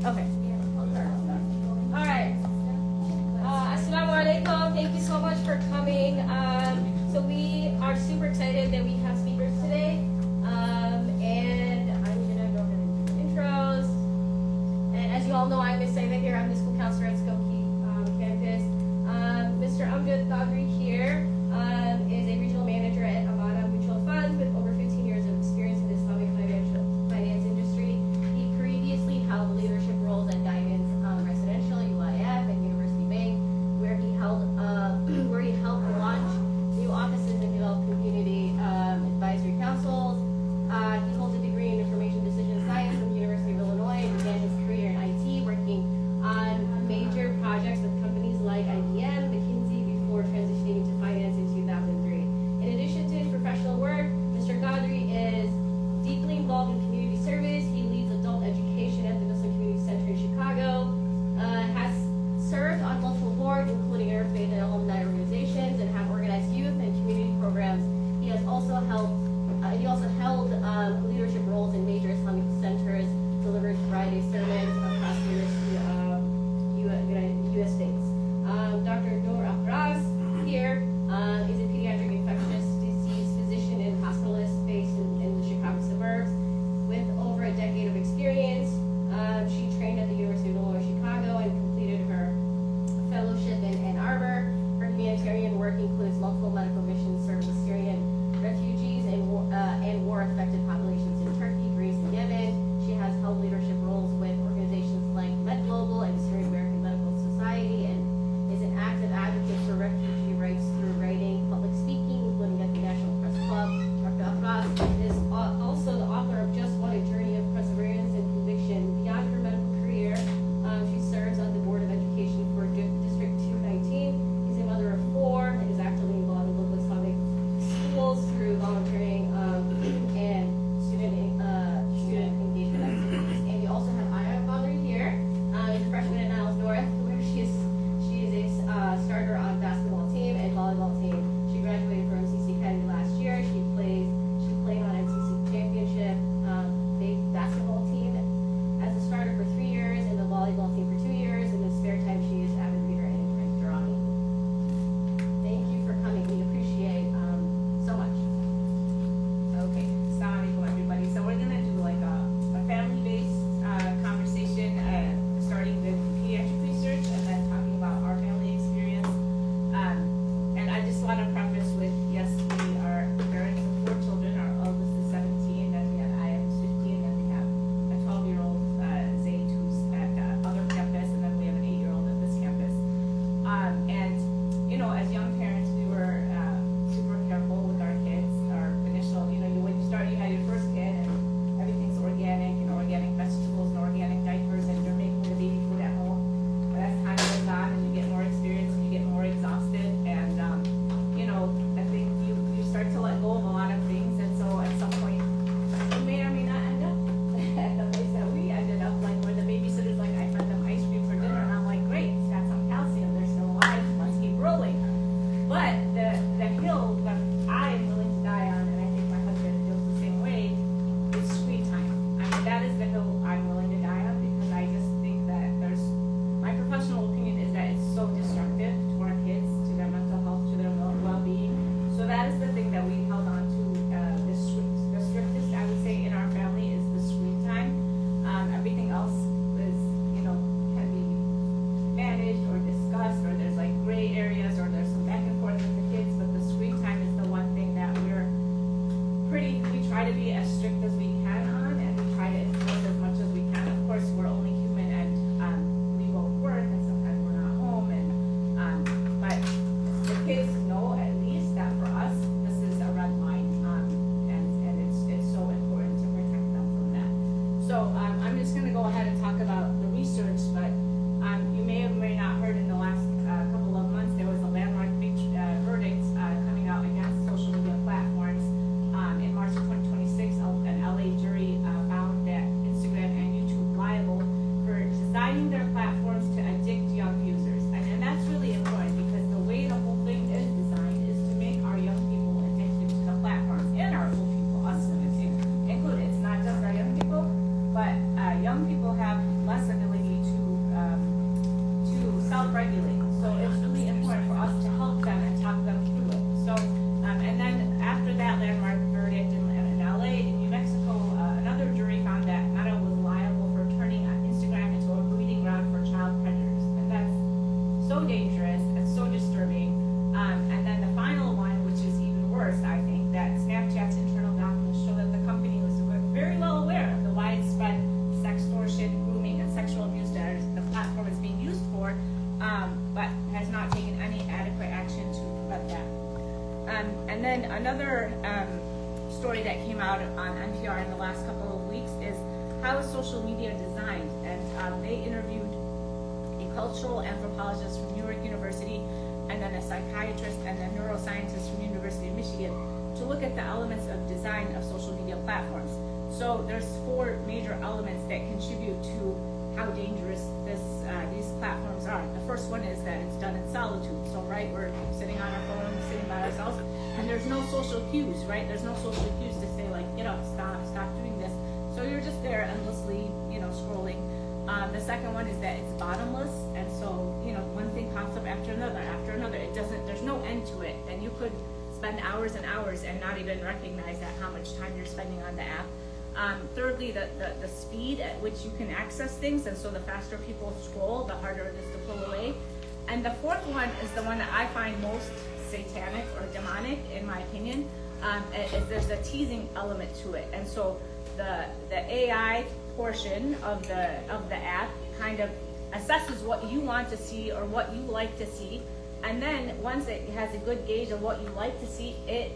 Okay. All right. Assalamu alaikum. Thank you so much for coming. So we are super excited that we have speakers today. And I'm gonna go ahead and do intros. And as you all know, I'm Miss Saida here. I'm the school counselor at Skokie campus. Mr. Amjad Qadri here is a regional manager at Amana Mutual Funds with over 15 years of experience in the Islamic finance industry. He previously held leadership roles at Diamonds Residential, UIF, and University Bank, where he helped launch new offices and develop community advisory councils. He holds a degree in information decision science from the University of Illinois and began his career in IT, working on major sexual abuse that the platform is being used for, but has not taken any adequate action to prevent that. And then another story that came out on NPR in the last couple of weeks is how is social media designed? And they interviewed a cultural anthropologist from New York University, and then a psychiatrist and a neuroscientist from University of Michigan to look at the elements of design of social media platforms. So there's 4 major elements that contribute to how dangerous these platforms are. The first one is that it's done in solitude. So right, we're sitting on our phone, sitting by ourselves, and there's no social cues, right? There's no social cues to say like, get up, stop doing this. So you're just there endlessly, scrolling. The second one is that it's bottomless, and so one thing pops up after another. There's no end to it, and you could spend hours and hours and not even recognize that how much time you're spending on the app. Thirdly, the speed at which you can access things, and so the faster people scroll, the harder it is to pull away. And the fourth one is the one that I find most satanic or demonic, in my opinion. Is there's a teasing element to it, and so the AI portion of the app kind of assesses what you want to see or what you like to see, and then once it has a good gauge of what you like to see, it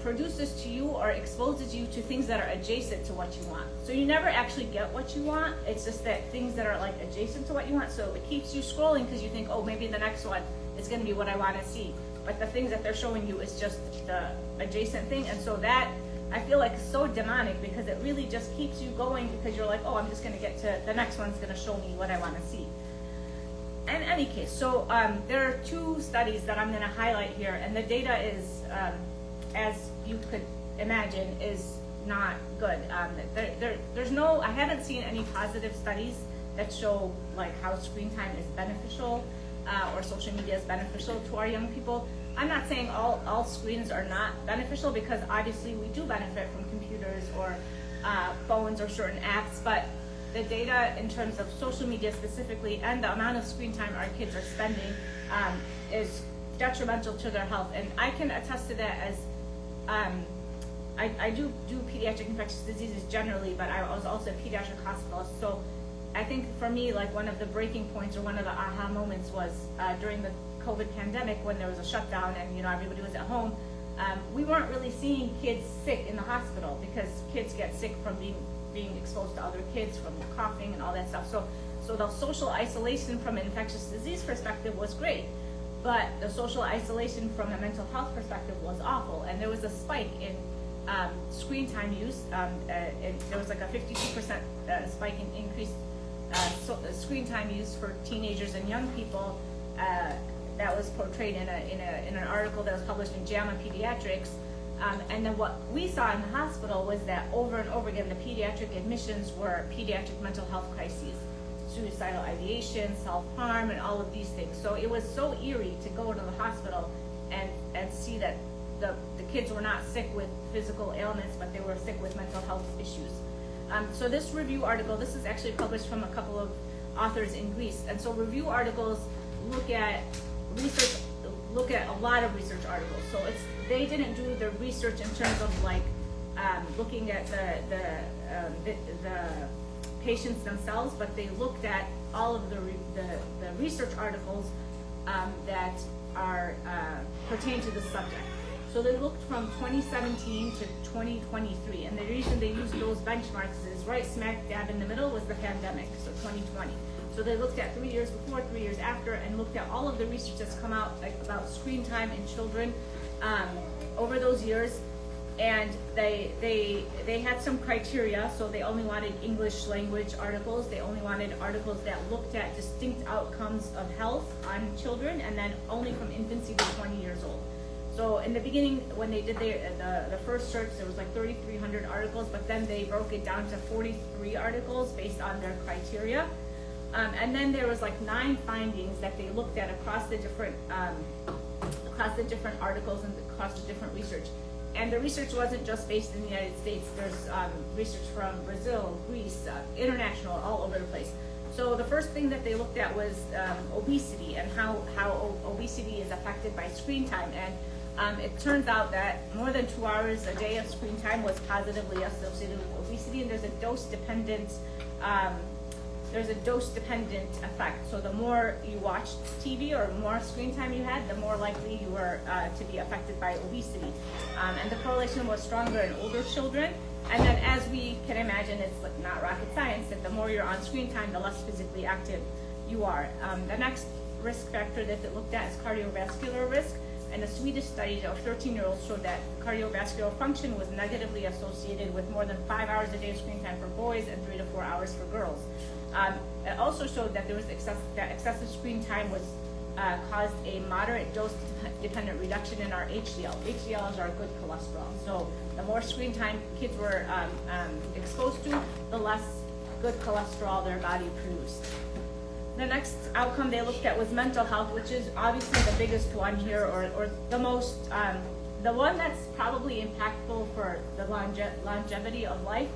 produces to you or exposes you to things that are adjacent to what you want. So you never actually get what you want. It's just that things that are like adjacent to what you want. So it keeps you scrolling because you think, oh, maybe the next one is going to be what I want to see. But the things that they're showing you is just the adjacent thing. And so that I feel like is so demonic because it really just keeps you going because you're like, oh, I'm just going to get to the next one's going to show me what I want to see. In any case, so there are 2 studies that I'm going to highlight here, and the data is, as you could imagine, is not good. I haven't seen any positive studies that show like how screen time is beneficial or social media is beneficial to our young people. I'm not saying all screens are not beneficial, because obviously we do benefit from computers or phones or certain apps, but the data in terms of social media specifically and the amount of screen time our kids are spending is detrimental to their health. And I can attest to that as I do pediatric infectious diseases generally, but I was also a pediatric hospitalist. So I think for me, like one of the breaking points or one of the aha moments was during the COVID pandemic when there was a shutdown and everybody was at home. We weren't really seeing kids sick in the hospital because kids get sick from being exposed to other kids, from coughing and all that stuff. So the social isolation from an infectious disease perspective was great, but the social isolation from a mental health perspective was awful. And there was a spike in screen time use. There was like a 52% spike in increased screen time use for teenagers and young people. That was portrayed in an article that was published in JAMA Pediatrics. And then what we saw in the hospital was that over and over again, the pediatric admissions were pediatric mental health crises, suicidal ideation, self-harm, and all of these things. So it was so eerie to go to the hospital and see that the kids were not sick with physical ailments, but they were sick with mental health issues. So this review article, this is actually published from a couple of authors in Greece. And so review articles look at a lot of research articles. So they didn't do the research in terms of like looking at the patients themselves, but they looked at all of the research articles that are pertain to the subject. So they looked from 2017 to 2023, and the reason they used those benchmarks is right smack dab in the middle was the pandemic, so 2020. So they looked at 3 years before, 3 years after, and looked at all of the research that's come out about screen time in children over those years. And they had some criteria, so they only wanted English language articles. They only wanted articles that looked at distinct outcomes of health on children, and then only from infancy to 20 years old. So in the beginning, when they did the first search, there was like 3,300 articles, but then they broke it down to 43 articles based on their criteria. And then there was like 9 findings that they looked at across the different articles and across the different research. And the research wasn't just based in the United States. There's research from Brazil, Greece, international, all over the place. So the first thing that they looked at was obesity and how obesity is affected by screen time. And it turns out that more than 2 hours a day of screen time was positively associated with obesity. And there's a dose-dependent there's a dose-dependent effect. So the more you watched TV or more screen time you had, the more likely you were to be affected by obesity. And the correlation was stronger in older children. And then as we can imagine, it's like not rocket science, that the more you're on screen time, the less physically active you are. The next risk factor that it looked at is cardiovascular risk. And a Swedish study of 13-year-olds showed that cardiovascular function was negatively associated with more than 5 hours a day of screen time for boys and 3 to 4 hours for girls. It also showed that there was excessive screen time was caused a moderate dose-dependent reduction in our HDL. HDL is our good cholesterol. So the more screen time kids were exposed to, the less good cholesterol their body produced. The next outcome they looked at was mental health, which is obviously the biggest one here, or the most, the one that's probably impactful for the longevity of life.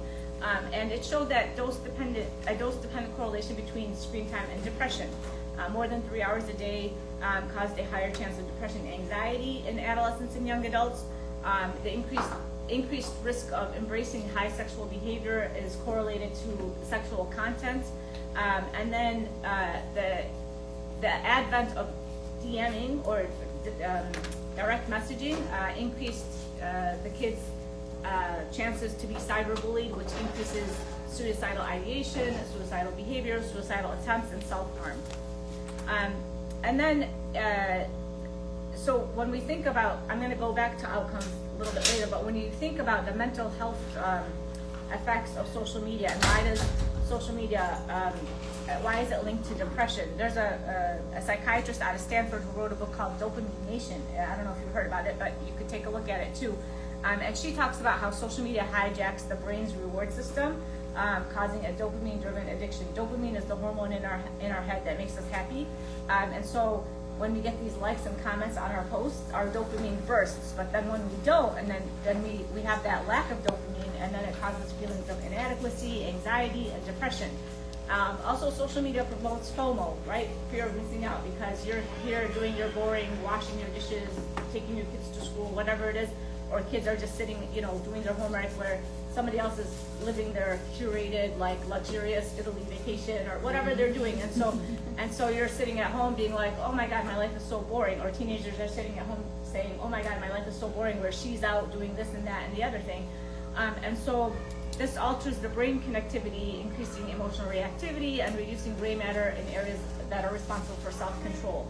And it showed that a dose-dependent correlation between screen time and depression. More than 3 hours a day caused a higher chance of depression and anxiety in adolescents and young adults. The increased risk of embracing high sexual behavior is correlated to sexual content. And then the advent of DMing or direct messaging increased the kids' chances to be cyberbullied, which increases suicidal ideation, suicidal behavior, suicidal attempts, and self-harm. And then, so when we think about, I'm going to go back to outcomes a little bit later, but when you think about the mental health effects of social media and why does social media, why is it linked to depression? There's a psychiatrist out of Stanford who wrote a book called Dopamine Nation. I don't know if you've heard about it, but you could take a look at it too. And she talks about how social media hijacks the brain's reward system, causing a dopamine-driven addiction. Dopamine is the hormone in our head that makes us happy. And so when we get these likes and comments on our posts, our dopamine bursts. But then when we don't, and then we have that lack of dopamine, and then it causes feelings of inadequacy, anxiety, and depression. Also, social media promotes FOMO, right? Fear of missing out, because you're here doing your boring, washing your dishes, taking your kids to school, whatever it is, or kids are just sitting, doing their homework where somebody else is living their curated, like, luxurious Italy vacation or whatever they're doing. And so you're sitting at home being like, oh my God, my life is so boring. Or teenagers are sitting at home saying, oh my God, my life is so boring, where she's out doing this and that and the other thing. And so this alters the brain connectivity, increasing emotional reactivity and reducing gray matter in areas that are responsible for self-control.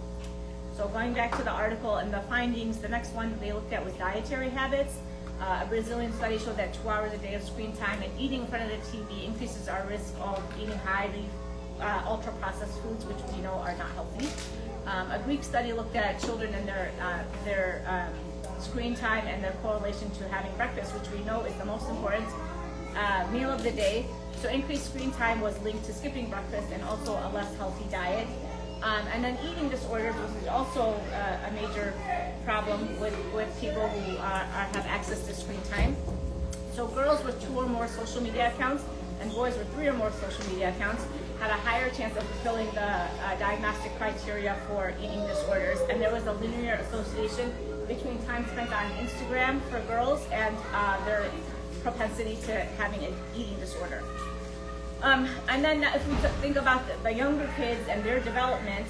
So going back to the article and the findings, the next one they looked at was dietary habits. A Brazilian study showed that 2 hours a day of screen time and eating in front of the TV increases our risk of eating highly ultra-processed foods, which we know are not healthy. A Greek study looked at children and their screen time and their correlation to having breakfast, which we know is the most important meal of the day. So increased screen time was linked to skipping breakfast and also a less healthy diet. And then eating disorders, which is also a major problem with people who have access to screen time. So girls with 2 or more social media accounts and boys with 3 or more social media accounts had a higher chance of fulfilling the diagnostic criteria for eating disorders. And there was a linear association between time spent on Instagram for girls and their propensity to having an eating disorder. And then if we think about the younger kids and their development,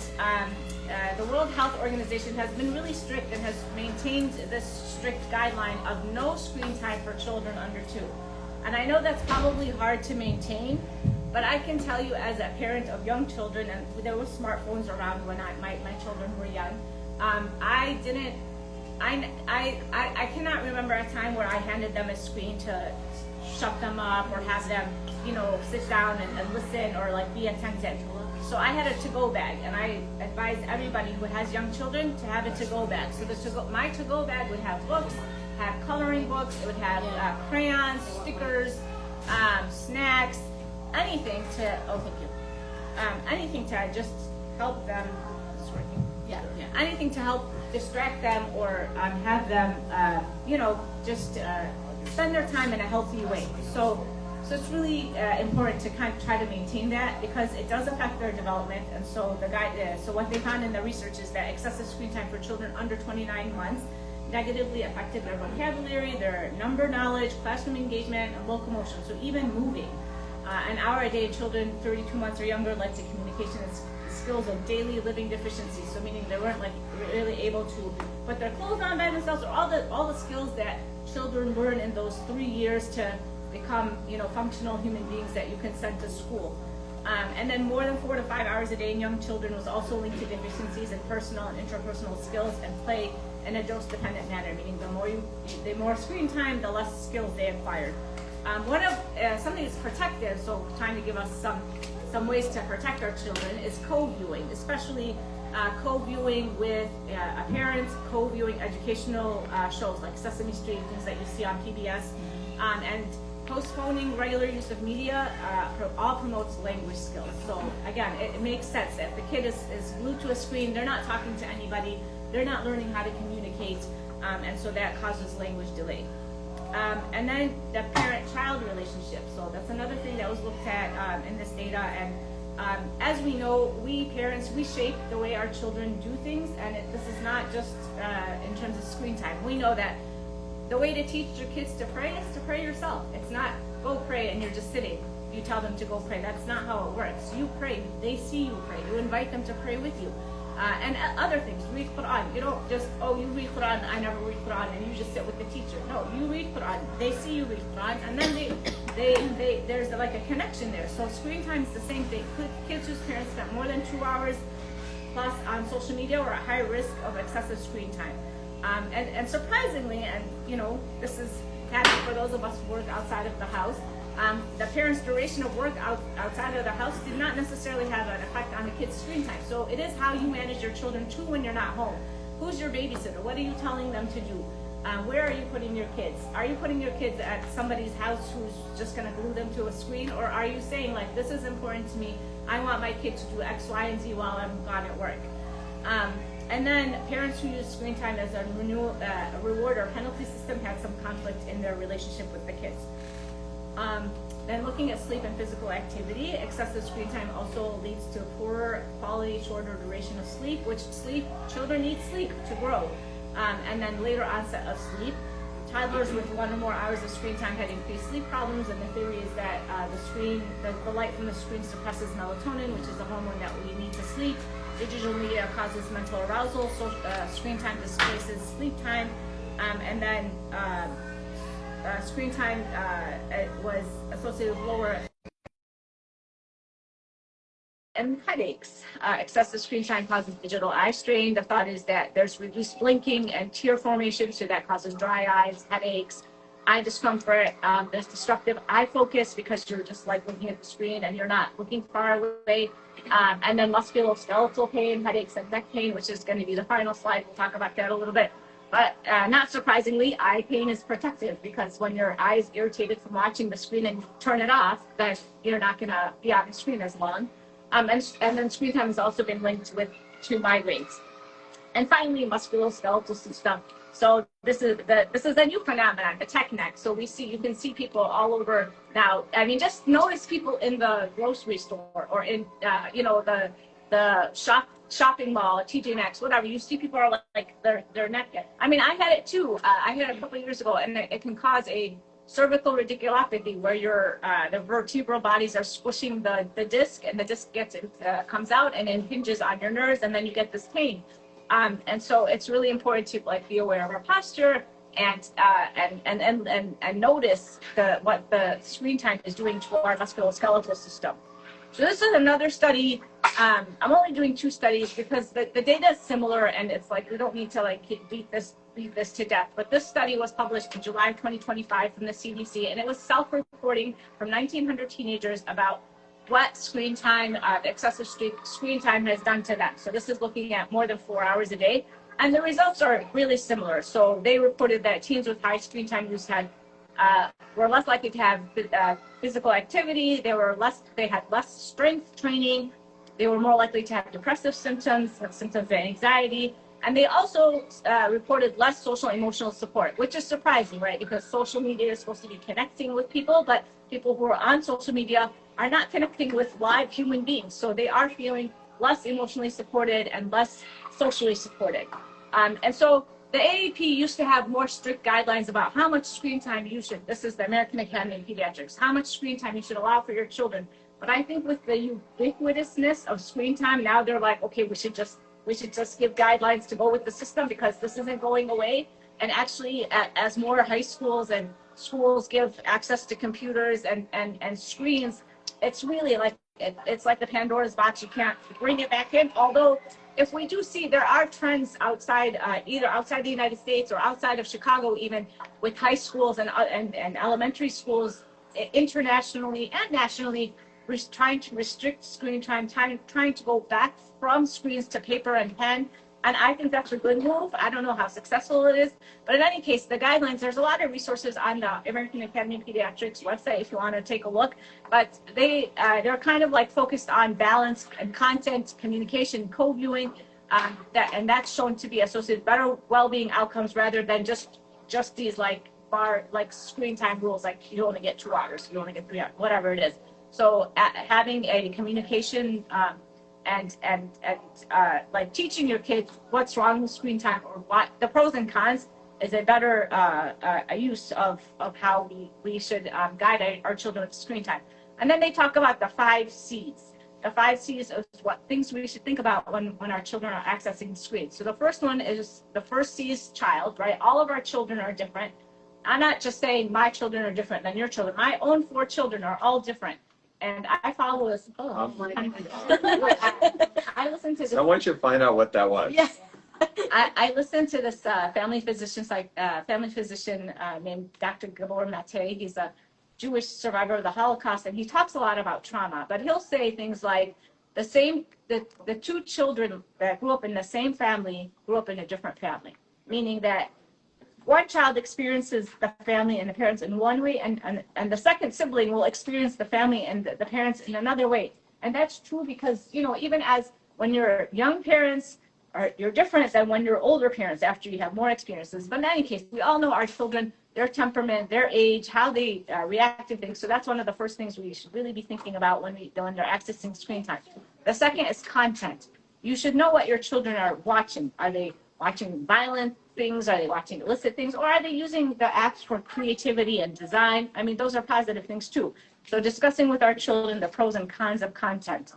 the World Health Organization has been really strict and has maintained this strict guideline of no screen time for children under 2. And I know that's probably hard to maintain, but I can tell you as a parent of young children, and there were smartphones around when my children were young, I cannot remember a time where I handed them a screen to shut them up or have them, sit down and listen or like be attentive. So I had a to-go bag, and I advise everybody who has young children to have a to-go bag. So my to-go bag would have books, have coloring books, it would have crayons, stickers, snacks, anything to, anything to just help them, anything to help distract them or have them, just spend their time in a healthy way. So it's really important to kind of try to maintain that, because it does affect their development. And so so what they found in the research is that excessive screen time for children under 29 months negatively affected their vocabulary, their number knowledge, classroom engagement, and locomotion. So even moving. An hour a day, children 32 months or younger led to communication and skills of daily living deficiencies. So meaning they weren't like really able to put their clothes on by themselves, or all the skills that children learn in those 3 years to become, functional human beings that you can send to school. And then more than 4 to 5 hours a day in young children was also linked to deficiencies in personal and interpersonal skills and play in a dose-dependent manner, meaning the more screen time, the less skills they acquired. Something that's protective, so trying to give us some ways to protect our children, is co-viewing, especially co-viewing with parents, co-viewing educational shows like Sesame Street, things that you see on PBS, and postponing regular use of media all promotes language skills. So again, it makes sense. If the kid is glued to a screen, they're not talking to anybody, they're not learning how to communicate, and so that causes language delay. And then the parent-child relationship. So that's another thing that was looked at in this data. And as we know, we parents, we shape the way our children do things, and this is not just in terms of screen time. We know that the way to teach your kids to pray is to pray yourself. It's not go pray and you're just sitting. You tell them to go pray. That's not how it works. You pray. They see you pray. You invite them to pray with you. And other things, read Quran. You don't just, you read Quran, I never read Quran, and you just sit with the teacher. No, you read Quran. They see you read Quran, and then there's like a connection there. So screen time is the same thing. Kids whose parents spent more than 2 hours plus on social media were at high risk of excessive screen time. And surprisingly, and this is happy for those of us who work outside of the house, the parents' duration of work outside of the house did not necessarily have an effect on the kids' screen time. So it is how you manage your children too when you're not home. Who's your babysitter? What are you telling them to do? Where are you putting your kids? Are you putting your kids at somebody's house who's just going to glue them to a screen? Or are you saying, like, this is important to me, I want my kid to do X, Y, and Z while I'm gone at work? And then parents who use screen time as a reward or penalty system had some conflict in their relationship with the kids. Then looking at sleep and physical activity, excessive screen time also leads to poorer quality, shorter duration of sleep, children need sleep to grow. And then later onset of sleep. Toddlers with 1 or more hours of screen time had increased sleep problems, and the theory is that the light from the screen suppresses melatonin, which is the hormone that we need to sleep. Digital media causes mental arousal, so screen time displaces sleep time, and then screen time was associated with lower and headaches. Excessive screen time causes digital eye strain. The thought is that there's reduced blinking and tear formation, so that causes dry eyes, headaches, eye discomfort. There's disruptive eye focus because you're just like looking at the screen and you're not looking far away. And then musculoskeletal pain, headaches, and neck pain, which is going to be the final slide. We'll talk about that a little bit. But not surprisingly, eye pain is protective, because when your eye is irritated from watching the screen and you turn it off, then you're not going to be on the screen as long. And then screen time has also been linked to migraines. And finally, musculoskeletal system. So this is a new phenomenon, the tech neck. So you can see people all over now. I mean, just notice people in the grocery store or in the shopping mall, TJ Maxx, whatever. You see people are like their neck. I mean, I had it too. I had it a couple of years ago, and it can cause a cervical radiculopathy, where the vertebral bodies are squishing the disc, and the disc comes out and impinges on your nerves, and then you get this pain. And so it's really important to be aware of our posture and notice what the screen time is doing to our musculoskeletal system. So this is another study. I'm only doing 2 studies because the data is similar, and it's like we don't need to beat this to death. But this study was published in July of 2025 from the CDC, and it was self-reporting from 1,900 teenagers about what screen time, excessive screen time has done to them. So this is looking at more than 4 hours a day, and the results are really similar. So they reported that teens with high screen time use were less likely to have physical activity. They had less strength training. They were more likely to have depressive symptoms of anxiety. And they also reported less social emotional support, which is surprising, right? Because social media is supposed to be connecting with people, but people who are on social media are not connecting with live human beings. So they are feeling less emotionally supported and less socially supported. And so the AAP used to have more strict guidelines about how much screen time you should, this is the American Academy of Pediatrics, how much screen time you should allow for your children. But I think with the ubiquitousness of screen time, now they're like, okay, we should just give guidelines to go with the system because this isn't going away. And actually, as more high schools and schools give access to computers and screens, it's really like, it's like the Pandora's box. You can't bring it back in. Although, if we do see, there are trends outside, either outside the United States or outside of Chicago, even with high schools and elementary schools internationally and nationally, trying to restrict screen time, trying to go back from screens to paper and pen. And I think that's a good move. I don't know how successful it is, but in any case, the guidelines, there's a lot of resources on the American Academy of Pediatrics website if you want to take a look, but they're kind of like focused on balance and content, communication, co-viewing, and that's shown to be associated with better well-being outcomes rather than just these like screen time rules, like you only get 2 hours, you only get 3 hours, whatever it is. So having a communication and like teaching your kids what's wrong with screen time or what the pros and cons is a better a use of how we should guide our children with screen time. And then they talk about the 5 C's. The 5 C's is what things we should think about when our children are accessing screens. So the first one is, the first C is child, right? All of our children are different. I'm not just saying my children are different than your children. My own 4 children are all different. And I follow this. I listen to this. Someone should find out what that was. Yes. I listened to this family physician named Dr. Gabor Mate. He's a Jewish survivor of the Holocaust, and he talks a lot about trauma. But he'll say things like the 2 children that grew up in the same family grew up in a different family, meaning that one child experiences the family and the parents in one way, and the second sibling will experience the family and the parents in another way. And that's true because, even as when you're young parents, you're different than when you're older parents after you have more experiences. But in any case, we all know our children, their temperament, their age, how they react to things. So that's one of the first things we should really be thinking about when they're accessing screen time. The second is content. You should know what your children are watching. Are they watching violent things? Are they watching illicit things? Or are they using the apps for creativity and design? I mean, those are positive things too. So discussing with our children the pros and cons of content.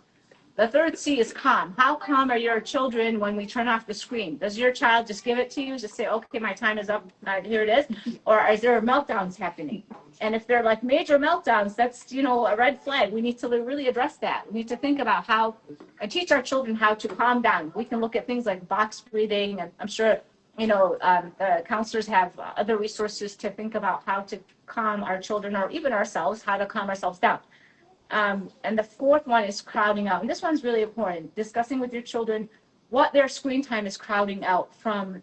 The third C is calm. How calm are your children when we turn off the screen? Does your child just give it to you, just say, okay, my time is up, here it is? Or is there meltdowns happening? And if they're like major meltdowns, that's, a red flag. We need to really address that. We need to think about how, and teach our children how to calm down. We can look at things like box breathing, and I'm sure, the counselors have other resources to think about how to calm our children, or even ourselves, how to calm ourselves down. And the fourth one is crowding out. And this one's really important. Discussing with your children what their screen time is crowding out from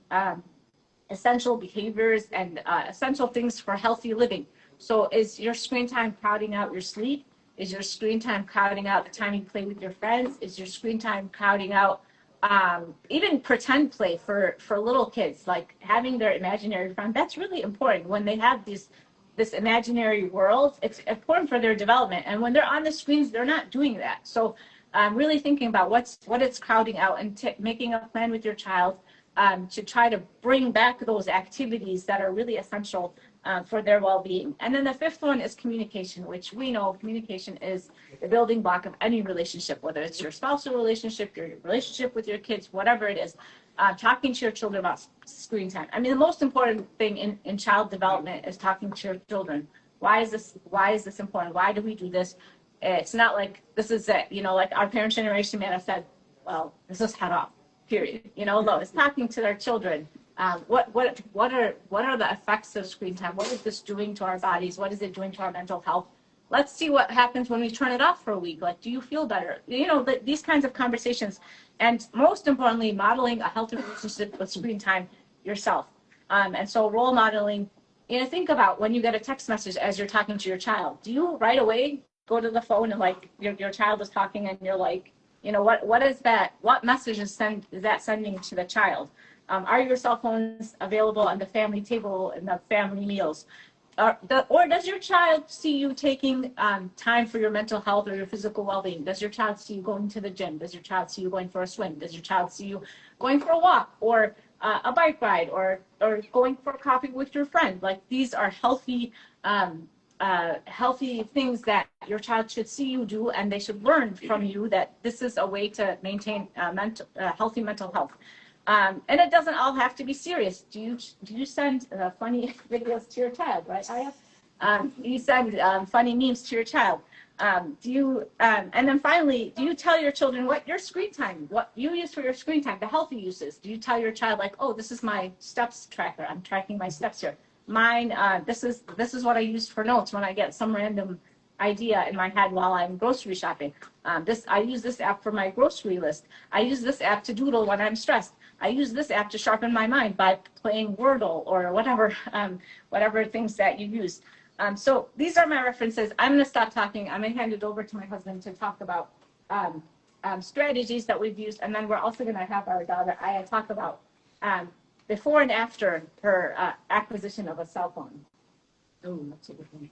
essential behaviors and essential things for healthy living. So is your screen time crowding out your sleep? Is your screen time crowding out the time you play with your friends? Is your screen time crowding out even pretend play for little kids, like having their imaginary friend? That's really important when they have this imaginary world. It's important for their development, and when they're on the screens, they're not doing that. So really thinking about what it's crowding out, and making a plan with your child to try to bring back those activities that are really essential for their well-being. And then the fifth one is communication, which we know communication is the building block of any relationship, whether it's your spousal relationship, your relationship with your kids, whatever it is. Talking to your children about screen time. I mean, the most important thing in child development is talking to your children. Why is this important? Why do we do this? It's not like this is it, like our parent generation may have said, well, this is head off, period. No, it's talking to their children. What are the effects of screen time? What is this doing to our bodies? What is it doing to our mental health? Let's see what happens when we turn it off for a week. Like, do you feel better? These kinds of conversations. And most importantly, modeling a healthy relationship with screen time yourself. And so role modeling, think about when you get a text message as you're talking to your child. Do you right away go to the phone and like your child is talking and you're like, what is that? What message is that sending to the child? Are your cell phones available on the family table and the family meals? Or does your child see you taking time for your mental health or your physical well-being? Does your child see you going to the gym? Does your child see you going for a swim? Does your child see you going for a walk? Or a bike ride or going for coffee with your friend. Like these are healthy healthy things that your child should see you do, and they should learn from you that this is a way to maintain healthy mental health. And it doesn't all have to be serious. Do you send funny videos to your child, right, Aya? You send funny memes to your child. And then finally, do you tell your children what your screen time, what you use for your screen time, the healthy uses? Do you tell your child like, oh, this is my steps tracker. I'm tracking my steps here. Mine, this is what I use for notes when I get some random idea in my head while I'm grocery shopping. I use this app for my grocery list. I use this app to doodle when I'm stressed. I use this app to sharpen my mind by playing Wordle or whatever things that you use. So these are my references. I'm going to stop talking. I'm going to hand it over to my husband to talk about strategies that we've used. And then we're also going to have our daughter, Aya, talk about before and after her acquisition of a cell phone. Oh, that's a good one.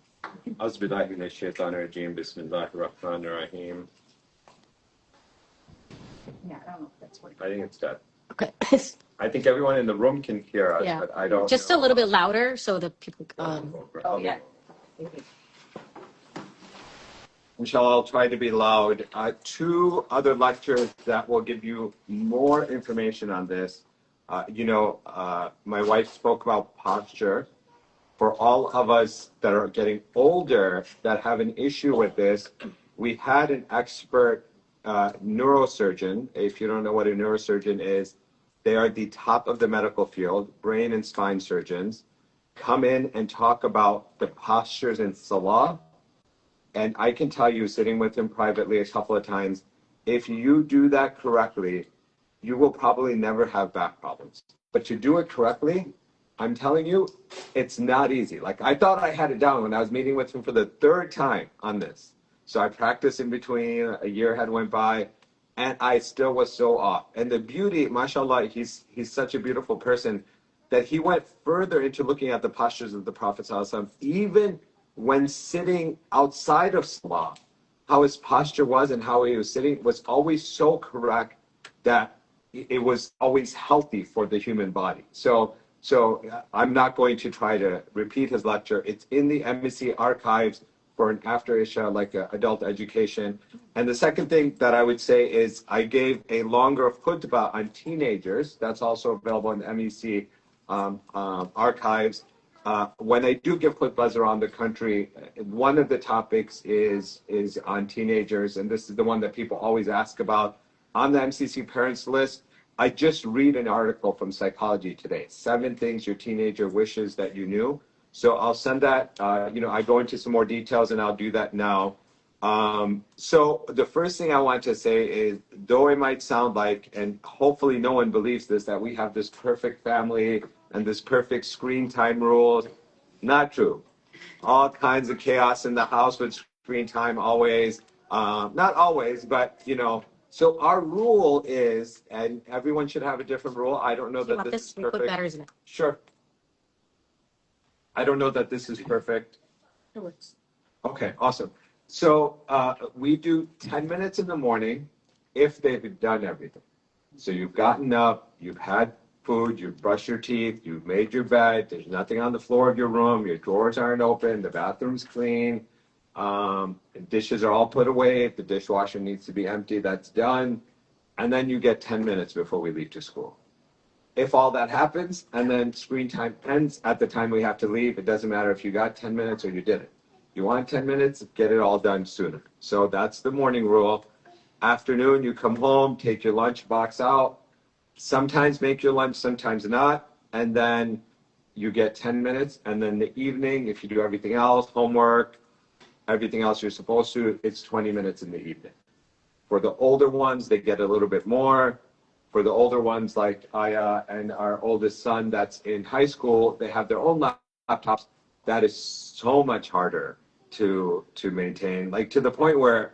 أعوذ بالله من الشيطان الرجيم بسم الله الرحمن الرحيم. Yeah, I don't know if that's what I think it's dead. Okay. I think everyone in the room can hear us, Yeah. but I don't Just know. a little bit louder so that people. Oh, yeah. Inshallah, I'll try to be loud. Two other lectures that will give you more information on this. My wife spoke about posture. For all of us that are getting older that have an issue with this, we had an expert neurosurgeon. If you don't know what a neurosurgeon is, they are the top of the medical field, brain and spine surgeons, come in and talk about the postures in Salah. And I can tell you, sitting with him privately a couple of times, if you do that correctly, you will probably never have back problems. But to do it correctly, I'm telling you, it's not easy. Like I thought I had it down when I was meeting with him for the third time on this. So I practiced in between, a year had went by, and I still was so off. And the beauty, mashallah, he's such a beautiful person that he went further into looking at the postures of the Prophet ﷺ, even when sitting outside of Salah, how his posture was and how he was sitting was always so correct that it was always healthy for the human body. So I'm not going to try to repeat his lecture. It's in the MEC archives for an after Isha, like adult education. And the second thing that I would say is I gave a longer khutbah on teenagers. That's also available in the MEC archives. When I do give khutbahs around the country, one of the topics is on teenagers, and this is the one that people always ask about. On the MCC parents list, I just read an article from Psychology Today, 7 things your teenager wishes that you knew. So I'll send that, I go into some more details and I'll do that now. So the first thing I want to say is, though it might sound like, and hopefully no one believes this, that we have this perfect family and this perfect screen time rules, not true. All kinds of chaos in the house with screen time always, not always, but so our rule is, and everyone should have a different rule. I don't know that this is perfect. Put batteries in it. Sure. I don't know that this is perfect. It works. Okay, awesome. So we do 10 minutes in the morning if they've done everything. So you've gotten up, you've had food, you've brushed your teeth, you've made your bed, there's nothing on the floor of your room, your drawers aren't open, the bathroom's clean, the dishes are all put away, if the dishwasher needs to be empty, that's done. And then you get 10 minutes before we leave to school. If all that happens and then screen time ends at the time we have to leave, it doesn't matter if you got 10 minutes or you didn't. You want 10 minutes, get it all done sooner. So that's the morning rule. Afternoon, you come home, take your lunch box out. Sometimes make your lunch, sometimes not. And then you get 10 minutes. And then the evening, if you do everything else, homework, everything else you're supposed to, it's 20 minutes in the evening. For the older ones, they get a little bit more. For the older ones, like Aya and our oldest son that's in high school, they have their own laptops. That is so much harder to maintain, like to the point where,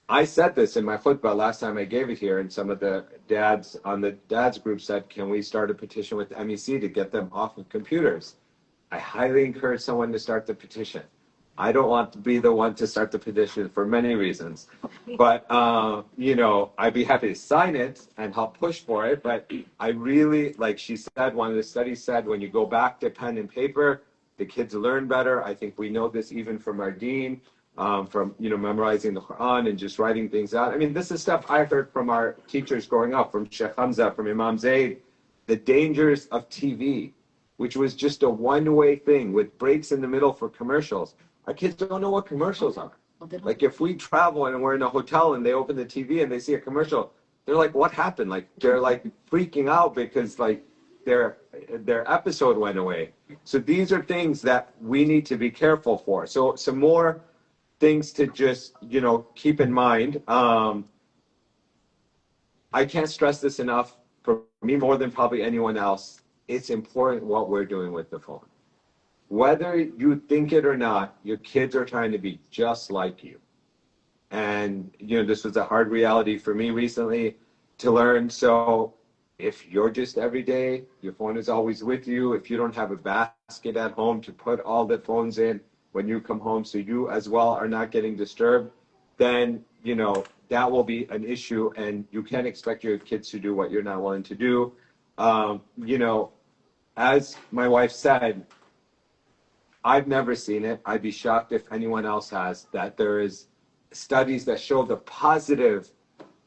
I said this in my khutbah last time I gave it here, and some of the dads on the dads group said, can we start a petition with the MEC to get them off of computers? I highly encourage someone to start the petition. I don't want to be the one to start the petition for many reasons. But, you know, I'd be happy to sign it and help push for it. But I really, like she said, one of the studies said, when you go back to pen and paper, the kids learn better. I think we know this even from our dean, from, you know, memorizing the Quran and just writing things out. I mean, this is stuff I heard from our teachers growing up, from Sheikh Hamza, from Imam Zaid, the dangers of TV, which was just a one-way thing with breaks in the middle for commercials. Our kids don't know what commercials are. Like if we travel and we're in a hotel and they open the TV and they see a commercial, they're like, what happened? Like they're like freaking out because like their episode went away. So these are things that we need to be careful for. So some more things to just, you know, keep in mind. I can't stress this enough. For me, more than probably anyone else, it's important what we're doing with the phone. Whether you think it or not, your kids are trying to be just like you. And, you know, this was a hard reality for me recently to learn. So if you're just every day, your phone is always with you. If you don't have a basket at home to put all the phones in when you come home, so you as well are not getting disturbed, then, you know, that will be an issue. And you can't expect your kids to do what you're not willing to do. You know, as my wife said, I've never seen it. I'd be shocked if anyone else has, that there is studies that show the positive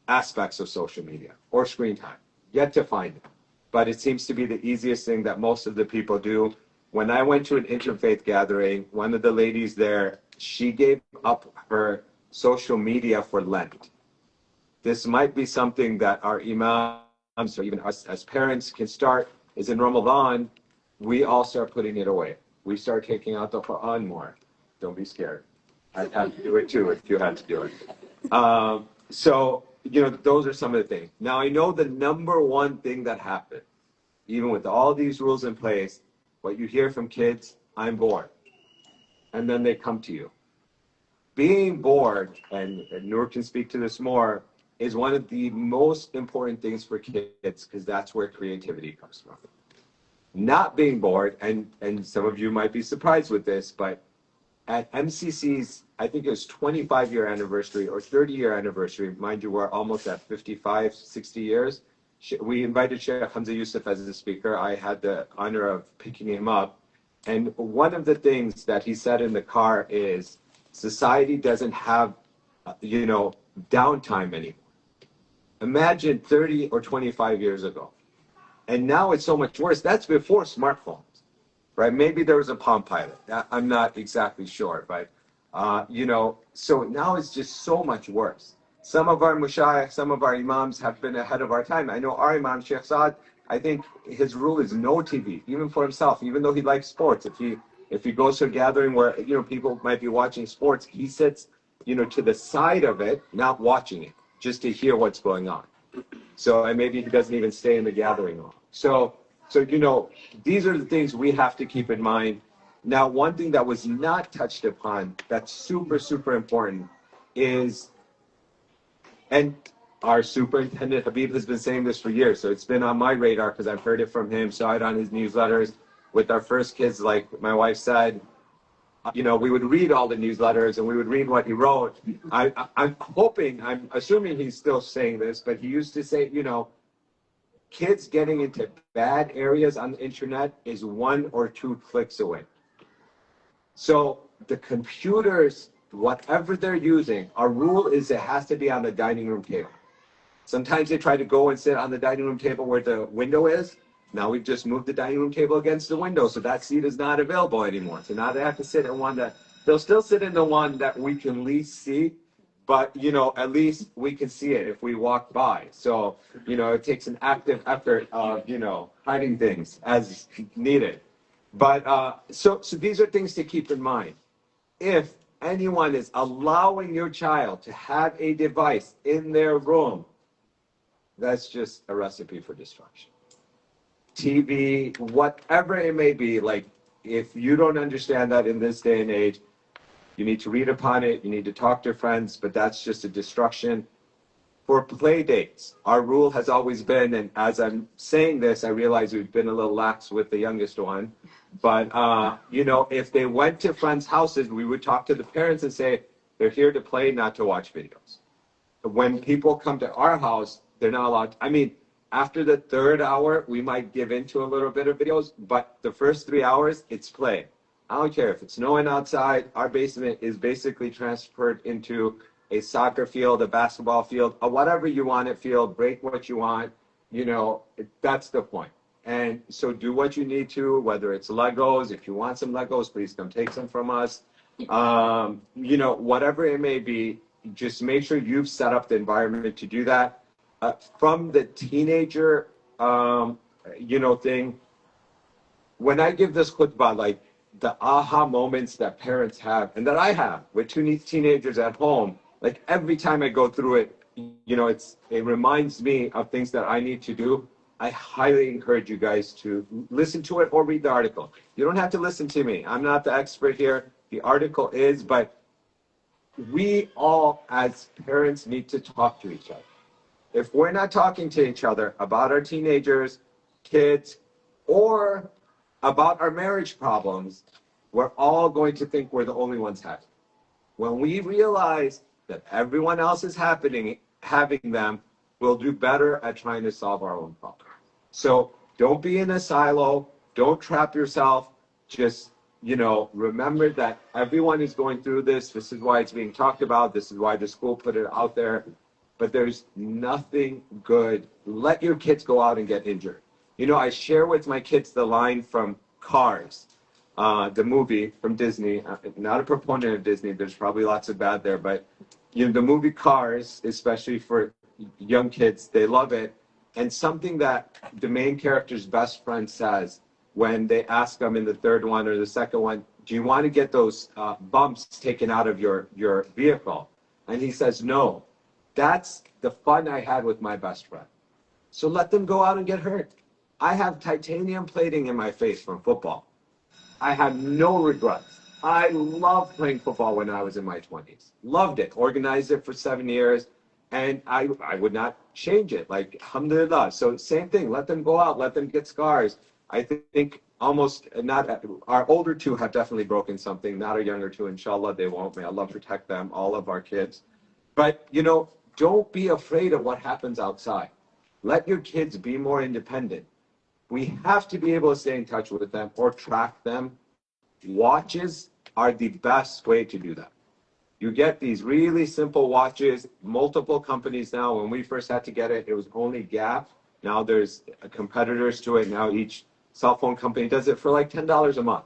aspects of social media or screen time. Yet to find it. But it seems to be the easiest thing that most of the people do. When I went to an interfaith gathering, one of the ladies there, she gave up her social media for Lent. This might be something that our imams or even us as parents can start, is in Ramadan, we all start putting it away. We start taking out the Quran more. Don't be scared. I'd have to do it too if you had to do it. So, you know, those are some of the things. Now, I know the number one thing that happened, even with all these rules in place, what you hear from kids, I'm bored. And then they come to you. Being bored, and Noor can speak to this more, is one of the most important things for kids because that's where creativity comes from. Not being bored, and some of you might be surprised with this, but at MCC's, I think it was 25-year anniversary or 30-year anniversary, mind you, we're almost at 55, 60 years. We invited Sheikh Hamza Yusuf as a speaker. I had the honor of picking him up. And one of the things that he said in the car is, society doesn't have, you know, downtime anymore. Imagine 30 or 25 years ago. And now it's so much worse. That's before smartphones, right? Maybe there was a Palm Pilot. I'm not exactly sure, but, you know, so now it's just so much worse. Some of our mushayikh, some of our imams have been ahead of our time. I know our imam, Sheikh Saad, I think his rule is no TV, even for himself, even though he likes sports. If he goes to a gathering where, you know, people might be watching sports, he sits, you know, to the side of it, not watching it, just to hear what's going on. So, and maybe he doesn't even stay in the gathering long. So, you know, these are the things we have to keep in mind. Now, one thing that was not touched upon that's super, super important is, and our superintendent Habib has been saying this for years, so it's been on my radar because I've heard it from him, saw it on his newsletters. With our first kids, like my wife said, you know, we would read all the newsletters and we would read what he wrote. I'm hoping, I'm assuming he's still saying this, but he used to say, you know, kids getting into bad areas on the internet is 1 or 2 clicks away. So the computers, whatever they're using, our rule is it has to be on the dining room table. Sometimes they try to go and sit on the dining room table where the window is. Now we've just moved the dining room table against the window, so that seat is not available anymore. So now they have to sit in one that, they'll still sit in the one that we can least see, but, you know, at least we can see it if we walk by. So, you know, it takes an active effort of, you know, hiding things as needed. But, so these are things to keep in mind. If anyone is allowing your child to have a device in their room, that's just a recipe for destruction. TV, whatever it may be, like if you don't understand that in this day and age, you need to read upon it, you need to talk to friends, but that's just a destruction. For play dates, our rule has always been, and as I'm saying this, I realize we've been a little lax with the youngest one. But, if they went to friends' houses, we would talk to the parents and say, they're here to play, not to watch videos. When people come to our house, they're not allowed. After the third hour, we might give into a little bit of videos, but the first 3 hours, it's play. I don't care if it's snowing outside. Our basement is basically transferred into a soccer field, a basketball field, a whatever you want it field, break what you want. That's the point. And so do what you need to, whether it's Legos. If you want some Legos, please come take some from us. Whatever it may be, just make sure you've set up the environment to do that. From the teenager, thing, when I give this khutbah, like the aha moments that parents have and that I have with two teenagers at home, like every time I go through it, it reminds me of things that I need to do. I highly encourage you guys to listen to it or read the article. You don't have to listen to me. I'm not the expert here. The article is, but we all as parents need to talk to each other. If we're not talking to each other about our teenagers, kids, or about our marriage problems, we're all going to think we're the only ones having. When we realize that everyone else is having them, we'll do better at trying to solve our own problem. So don't be in a silo. Don't trap yourself. Just, remember that everyone is going through this. This is why it's being talked about. This is why the school put it out there. But there's nothing good. Let your kids go out and get injured. I share with my kids the line from Cars, the movie from Disney. Not a proponent of Disney. There's probably lots of bad there. But, the movie Cars, especially for young kids, they love it. And something that the main character's best friend says when they ask him in the third one or the second one, do you want to get those bumps taken out of your vehicle? And he says, no. That's the fun I had with my best friend. So let them go out and get hurt. I have titanium plating in my face from football. I have no regrets. I loved playing football when I was in my 20s. Loved it. Organized it for 7 years. And I would not change it. Like, alhamdulillah. So same thing. Let them go out. Let them get scars. I think almost not, our older two have definitely broken something. Not our younger two. Inshallah, they won't. May Allah protect them, all of our kids. But, don't be afraid of what happens outside. Let your kids be more independent. We have to be able to stay in touch with them or track them. Watches are the best way to do that. You get these really simple watches, multiple companies now. When we first had to get it, it was only Gap. Now there's competitors to it. Now each cell phone company does it for like $10 a month.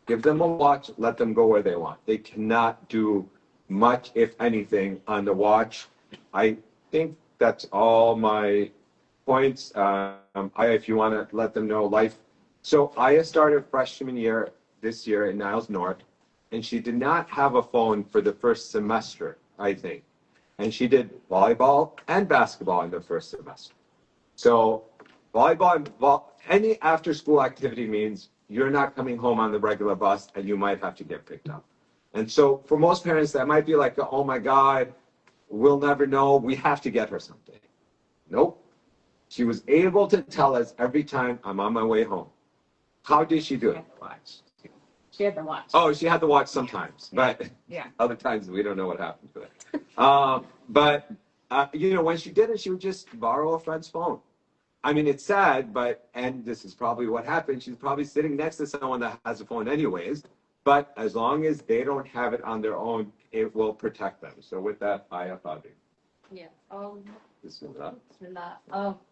Give them a watch, let them go where they want. They cannot do much, if anything, on the watch. I think that's all my points. If you want to let them know life. So Aya started freshman year this year in Niles North, and she did not have a phone for the first semester, I think. And she did volleyball and basketball in the first semester. So volleyball and any after-school activity means you're not coming home on the regular bus, and you might have to get picked up. And so for most parents, that might be like, oh my God, we'll never know. We have to get her something. Nope. She was able to tell us every time, I'm on my way home. How did she do it? She had the watch. Oh, she had to watch sometimes, but Yeah. other times we don't know what happened to it. When she did it, she would just borrow a friend's phone. It's sad, and this is probably what happened. She's probably sitting next to someone that has a phone anyways, but as long as they don't have it on their own, it will protect them. So with that, Aya Fadi. Yeah. Bismillah. Bismillah.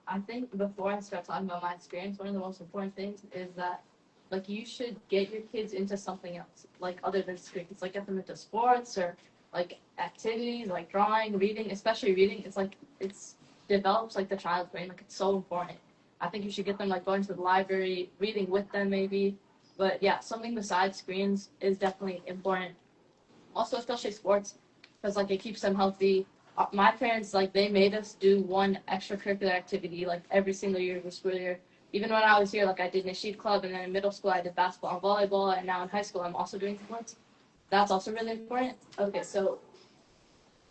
I think before I start talking about my experience, one of the most important things is that, you should get your kids into something else, other than screens. Get them into sports or, activities, like drawing, reading, especially reading. It's develops, the child's brain. It's so important. I think you should get them, going to the library, reading with them, maybe. But, yeah, something besides screens is definitely important. Also, especially sports, because, it keeps them healthy. My parents, they made us do one extracurricular activity, every single year of the school year. Even when I was here, I did Nasheed Club, and then in middle school, I did basketball and volleyball, and now in high school, I'm also doing sports. That's also really important. Okay, so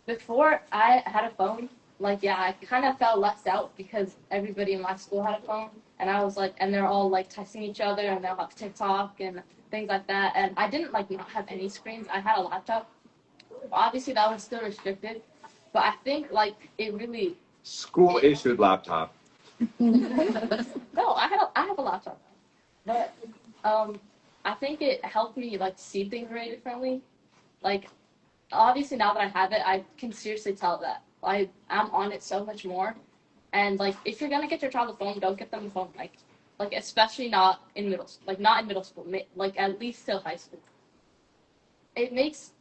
before I had a phone, like, yeah, I kind of felt left out because everybody in my school had a phone, and I was like, and they're all like texting each other, and they'll have TikTok and things like that. And I didn't like not have any screens. I had a laptop. Obviously, that was still restricted, but I think like it really. School issued laptop. No, I have a laptop, but I think it helped me like see things very differently. Like, obviously now that I have it, I can seriously tell that I'm on it so much more. And like, if you're gonna get your child a phone, don't get them a phone. Like especially not in middle, like not in middle school, like at least till high school. It makes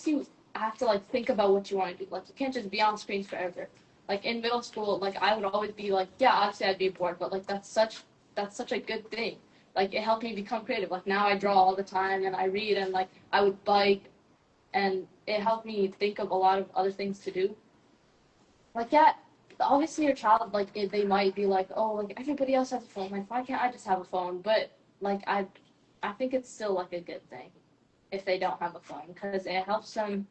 you have to like think about what you want to do. Like, you can't just be on screens forever. Like in middle school, like I would always be like, yeah, obviously I'd be bored, but like that's such a good thing. Like, it helped me become creative. Like, now I draw all the time and I read, and like I would bike, and it helped me think of a lot of other things to do. Like, yeah, obviously your child, like they might be like, oh, like everybody else has a phone, like why can't I just have a phone? But like I think it's still like a good thing if they don't have a phone, because it helps them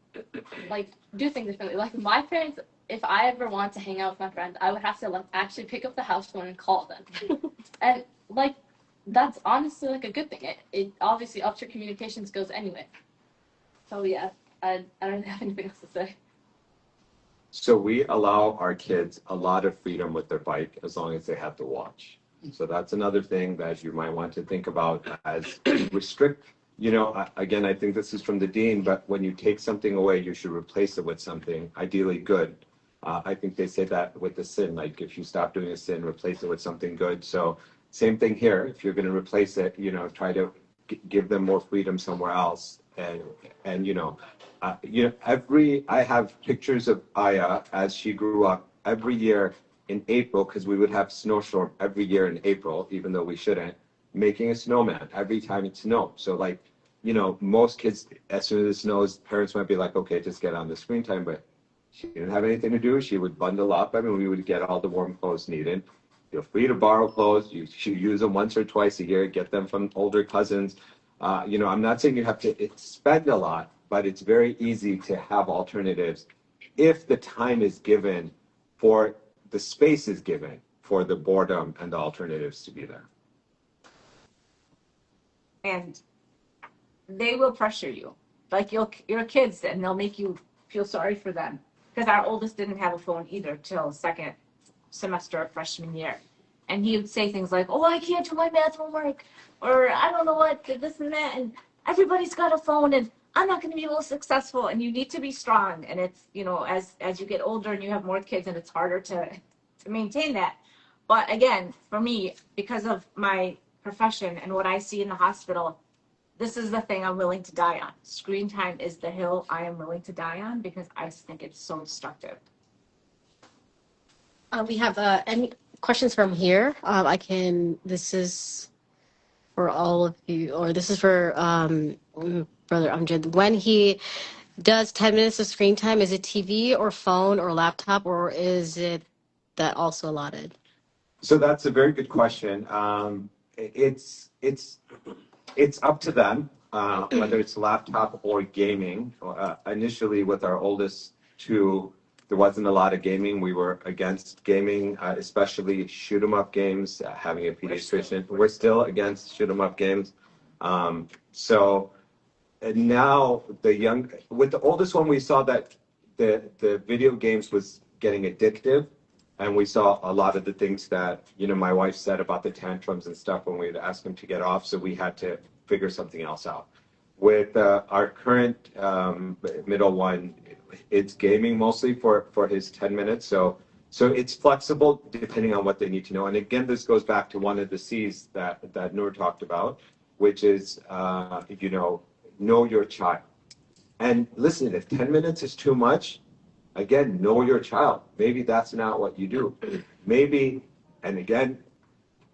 like do things differently. Like, my parents, if I ever want to hang out with my friends, I would have to like actually pick up the house phone and call them. And like, that's honestly like a good thing. It obviously ups your communication skills anyway. So yeah, I don't really have anything else to say. So we allow our kids a lot of freedom with their bike as long as they have to watch. So that's another thing that you might want to think about as restrict. You know, again, I think this is from the dean, but when you take something away, you should replace it with something ideally good. I think they say that with the sin, like if you stop doing a sin, replace it with something good. So same thing here. If you're going to replace it, you know, try to give them more freedom somewhere else. And you know, I have pictures of Aya as she grew up every year in April, because we would have snowstorm every year in April, even though we shouldn't, making a snowman every time it snowed. So like, you know, most kids, as soon as it snows, parents might be like, okay, just get on the screen time, but she didn't have anything to do. She would bundle up. I mean, we would get all the warm clothes needed. Feel free to borrow clothes. You should use them once or twice a year. Get them from older cousins. You know, I'm not saying you have to spend a lot, but it's very easy to have alternatives if the time is given for the space is given for the boredom and the alternatives to be there. And they will pressure you. Like, your kids, and they'll make you feel sorry for them. Because our oldest didn't have a phone either till second semester of freshman year. And he would say things like, oh, I can't do my math homework, or I don't know what, this and that, and everybody's got a phone, and I'm not going to be able to be successful. And you need to be strong. And it's, you know, as you get older and you have more kids, and it's harder to maintain that. But again, for me, because of my profession and what I see in the hospital, this is the thing I'm willing to die on. Screen time is the hill I am willing to die on, because I just think it's so destructive. We have any questions from here. This is for all of you, or this is for Brother Amjad. When he does 10 minutes of screen time, is it TV or phone or laptop, or is it that also allotted? So that's a very good question. It's up to them, whether it's laptop or gaming. Initially, with our oldest two, there wasn't a lot of gaming. We were against gaming, especially shoot 'em up games. Having a pediatrician, we're still against shoot 'em up games. And now with the oldest one, we saw that the video games was getting addictive. And we saw a lot of the things that, you know, my wife said about the tantrums and stuff when we would ask him to get off. So we had to figure something else out. With our current middle one, it's gaming mostly for his 10 minutes. So it's flexible depending on what they need to know. And again, this goes back to one of the C's that Noor talked about, which is, you know your child. And listen, if 10 minutes is too much, again, know your child. Maybe that's not what you do. Maybe, and again,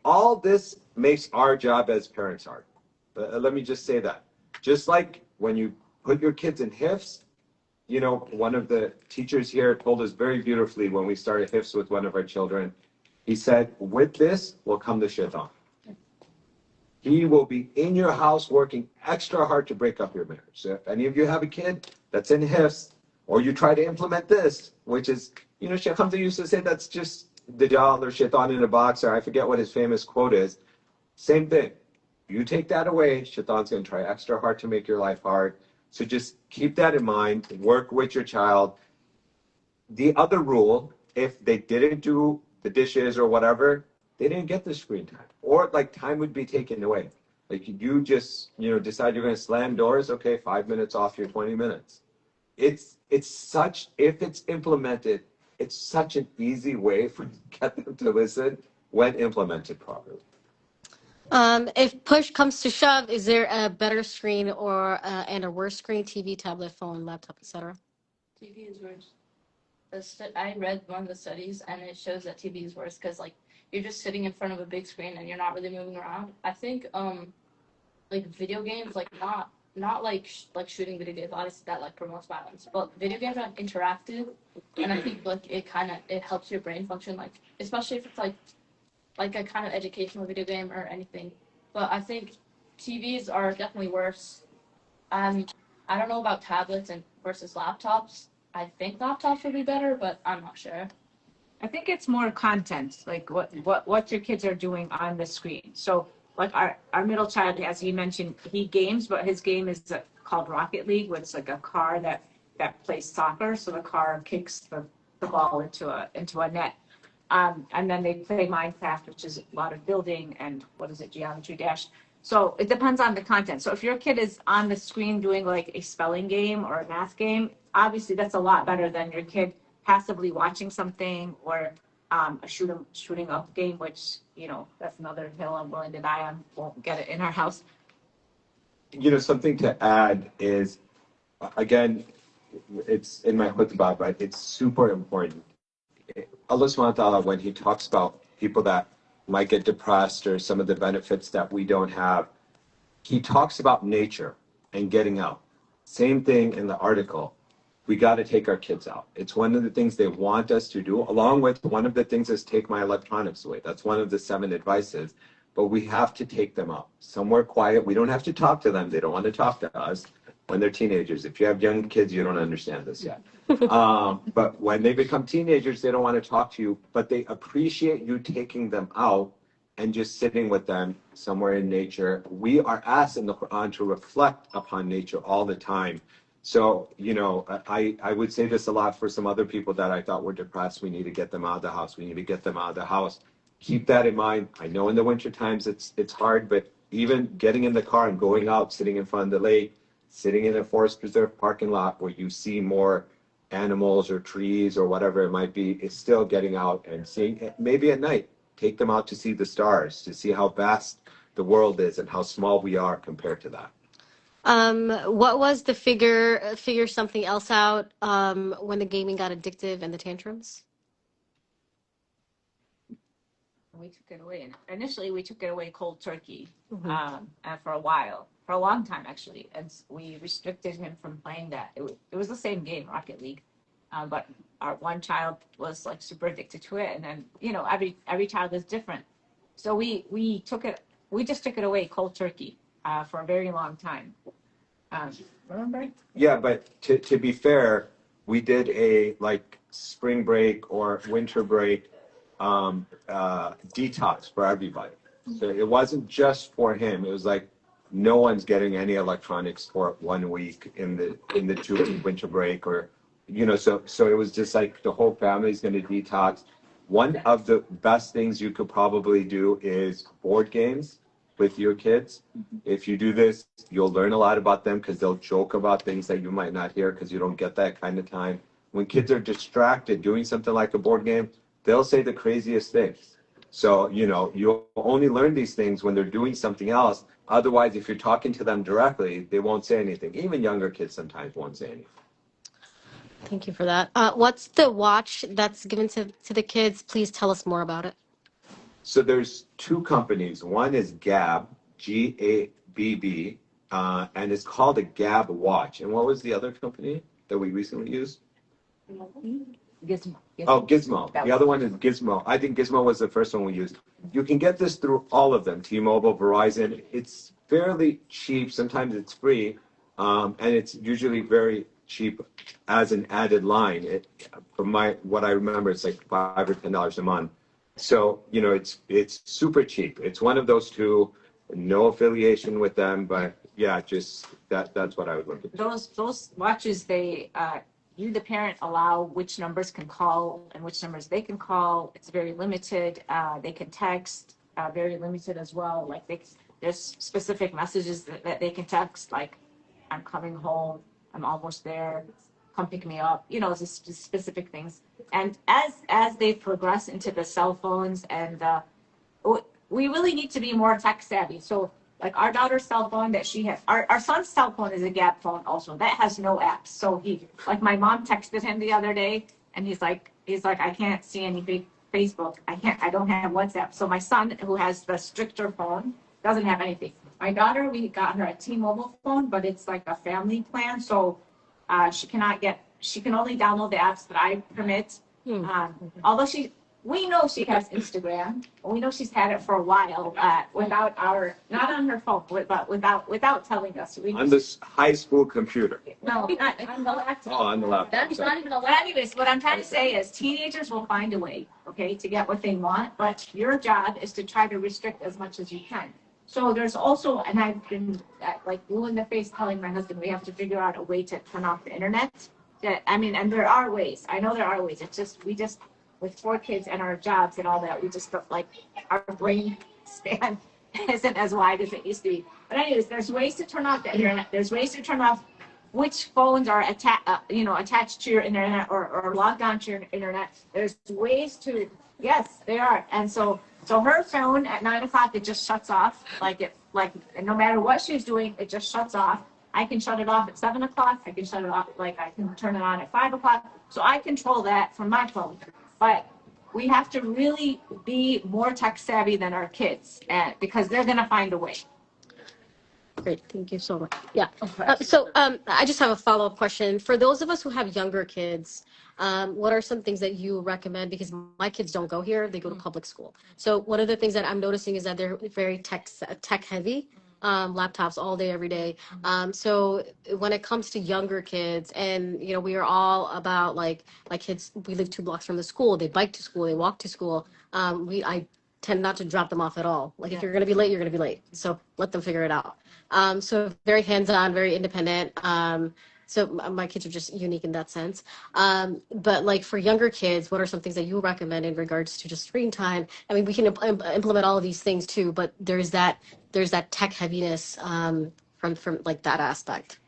all this makes our job as parents hard. Let me just say that. Just like when you put your kids in HIFs, you know, one of the teachers here told us very beautifully when we started HIFs with one of our children, he said, with this will come the shaitan. He will be in your house working extra hard to break up your marriage. So if any of you have a kid that's in HIFs, or you try to implement this, which is You know, Sheikh Hamza used to say that's just Dajjal or Shaitan in a box, or I forget what his famous quote is. Same thing. You take that away, Shaitan's going to try extra hard to make your life hard. So just keep that in mind. Work with your child. The other rule, if they didn't do the dishes or whatever, they didn't get the screen time, or like time would be taken away. Like you just, you know, decide you're going to slam doors. Okay, 5 minutes off your 20 minutes. It's such, if it's implemented, it's such an easy way for get them to listen when implemented properly. If push comes to shove, is there a better screen or and a worse screen? TV, tablet, phone, laptop, etc. TV is worse. I read one of the studies, and it shows that TV is worse because like you're just sitting in front of a big screen and you're not really moving around. I think like video games, like not like shooting video games. Obviously, that like promotes violence, but video games are interactive, and I think like it helps your brain function, like especially if it's like a kind of educational video game or anything. But I think TVs are definitely worse. I don't know about tablets and versus laptops. I think laptops would be better, but I'm not sure. I think it's more content, like what your kids are doing on the screen. So like our middle child, as he mentioned, he games, but his game is called Rocket League, which is like a car that plays soccer. So the car kicks the ball into a net. And then they play Minecraft, which is a lot of building and Geometry Dash. So it depends on the content. So if your kid is on the screen doing like a spelling game or a math game, obviously that's a lot better than your kid passively watching something or a shooting up game, which, you know, that's another hill I'm willing to die on. Won't get it in our house. You know, something to add is, again, it's in my khutbah, but it's super important. Allah subhanahu wa ta'ala, when he talks about people that might get depressed or some of the benefits that we don't have, he talks about nature and getting out. Same thing in the article. We got to take our kids out. It's one of the things they want us to do, along with one of the things is take my electronics away. That's one of the 7 advices. But we have to take them out somewhere quiet. We don't have to talk to them. They don't want to talk to us when they're teenagers. If you have young kids, you don't understand this yet. But when they become teenagers, they don't want to talk to you, but they appreciate you taking them out and just sitting with them somewhere in nature. We are asked in the Quran to reflect upon nature all the time. So, you know, I would say this a lot for some other people that I thought were depressed. We need to get them out of the house. We need to get them out of the house. Keep that in mind. I know in the winter times it's hard, but even getting in the car and going out, sitting in front of the lake, sitting in a forest preserve parking lot where you see more animals or trees or whatever it might be, is still getting out and seeing, maybe at night, take them out to see the stars, to see how vast the world is and how small we are compared to that. What was the figure something else out when the gaming got addictive and the tantrums? We took it away. And initially, we took it away cold turkey and for a while, for a long time, actually. And we restricted him from playing that. It was the same game, Rocket League. But our one child was like super addicted to it. And then, you know, every child is different. So we just took it away cold turkey for a very long time. Remember? Yeah, but to be fair, we did a like spring break or winter break detox for everybody. So it wasn't just for him. It was like no one's getting any electronics for 1 week in the 2 winter break, or you know. So it was just like the whole family's going to detox. One of the best things you could probably do is board games with your kids. If you do this, you'll learn a lot about them because they'll joke about things that you might not hear because you don't get that kind of time. When kids are distracted doing something like a board game, they'll say the craziest things. So, you know, you'll only learn these things when they're doing something else. Otherwise, if you're talking to them directly, they won't say anything. Even younger kids sometimes won't say anything. Thank you for that. What's the watch that's given to the kids? Please tell us more about it. So there's 2 companies. One is Gabb, Gabb, and it's called a Gabb watch. And what was the other company that we recently used? Gizmo. Oh, Gizmo. The other one is Gizmo. I think Gizmo was the first one we used. You can get this through all of them, T-Mobile, Verizon. It's fairly cheap. Sometimes it's free. And it's usually very cheap as an added line. From what I remember, it's like $5 or $10 a month. So, you know, it's super cheap. It's one of those two, no affiliation with them, but yeah, just that's what I would look at. Those watches, you the parent allow which numbers can call and which numbers they can call. It's very limited. They can text, very limited as well. Like there's specific messages that they can text, like I'm coming home, I'm almost there, come pick me up. You know, it's just specific things. And as they progress into the cell phones, and we really need to be more tech savvy. So like our daughter's cell phone that she has, our son's cell phone is a Gap phone also. That has no apps. So like my mom texted him the other day, and he's like, I can't see any Facebook. I don't have WhatsApp. So my son, who has the stricter phone, doesn't have anything. My daughter, we got her a T-Mobile phone, but it's like a family plan. So she can only download the apps that I permit. Although we know she has Instagram. We know she's had it for a while, not on her phone, but without telling us. On this high school computer. No, not on the laptop. Oh, on the laptop. That's not even a But anyways, what I'm trying to say is teenagers will find a way, okay, to get what they want, but your job is to try to restrict as much as you can. So there's also, and I've been like blue in the face telling my husband, we have to figure out a way to turn off the internet. And there are ways. I know there are ways. It's just, with 4 kids and our jobs and all that, we just felt like our brain span isn't as wide as it used to be. But anyways, there's ways to turn off the internet. There's ways to turn off which phones are attached to your internet or logged onto your internet. There's ways to, yes, they are. And so her phone at 9 o'clock, it just shuts off. And no matter what she's doing, it just shuts off. I can shut it off at 7 o'clock. I can shut it off, I can turn it on at 5 o'clock. So I control that from my phone. But we have to really be more tech savvy than our kids, because they're going to find a way. Great, thank you so much. Yeah. I just have a follow-up question. For those of us who have younger kids, what are some things that you recommend? Because my kids don't go here; they go to public school. So one of the things that I'm noticing is that they're very tech heavy. Laptops all day, every day. So when it comes to younger kids, and you know, we are all about like my kids. We live 2 blocks from the school. They bike to school. They walk to school. I tend not to drop them off at all. Like if you're gonna be late, you're gonna be late. So let them figure it out. So very hands-on, very independent. So my kids are just unique in that sense. But like for younger kids, what are some things that you recommend in regards to just screen time? I mean, we can implement all of these things too, but there's that tech heaviness from like that aspect.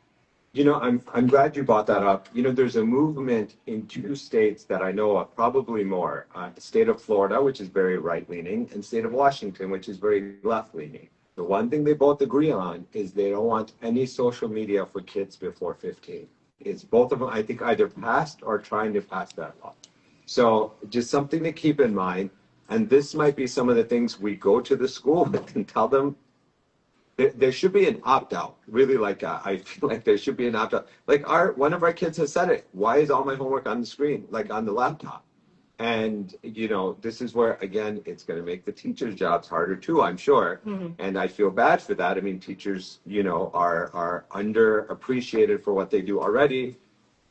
You know, I'm glad you brought that up. You know, there's a movement in 2 states that I know of, probably more. The state of Florida, which is very right-leaning, and state of Washington, which is very left-leaning. The one thing they both agree on is they don't want any social media for kids before 15. It's both of them, I think, either passed or trying to pass that law. So just something to keep in mind. And this might be some of the things we go to the school with and tell them. There should be an opt-out. Really, I feel like there should be an opt-out. Like one of our kids has said it. Why is all my homework on the screen, like on the laptop? And, you know, this is where, again, it's going to make the teachers' jobs harder too, I'm sure. Mm-hmm. And I feel bad for that. I mean, teachers, you know, are underappreciated for what they do already.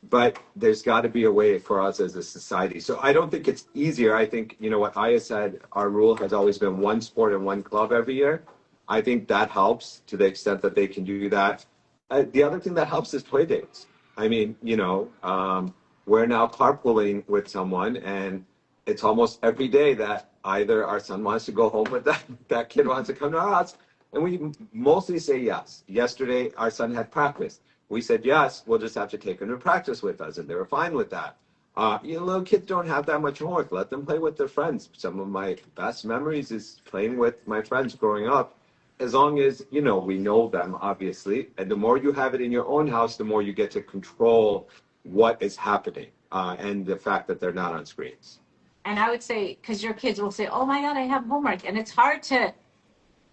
But there's got to be a way for us as a society. So I don't think it's easier. I think, you know, what Aya said, our rule has always been 1 sport and 1 club every year. I think that helps to the extent that they can do that. The other thing that helps is play dates. I mean, you know, we're now carpooling with someone, and it's almost every day that either our son wants to go home with that kid wants to come to our house, and we mostly say yes. Yesterday, our son had practice. We said, yes, we'll just have to take him to practice with us, and they were fine with that. You know, little kids don't have that much homework. Let them play with their friends. Some of my best memories is playing with my friends growing up, as long as, you know, we know them, obviously. And the more you have it in your own house, the more you get to control what is happening and the fact that they're not on screens. And I would say, because your kids will say, oh my God, I have homework. And it's hard to,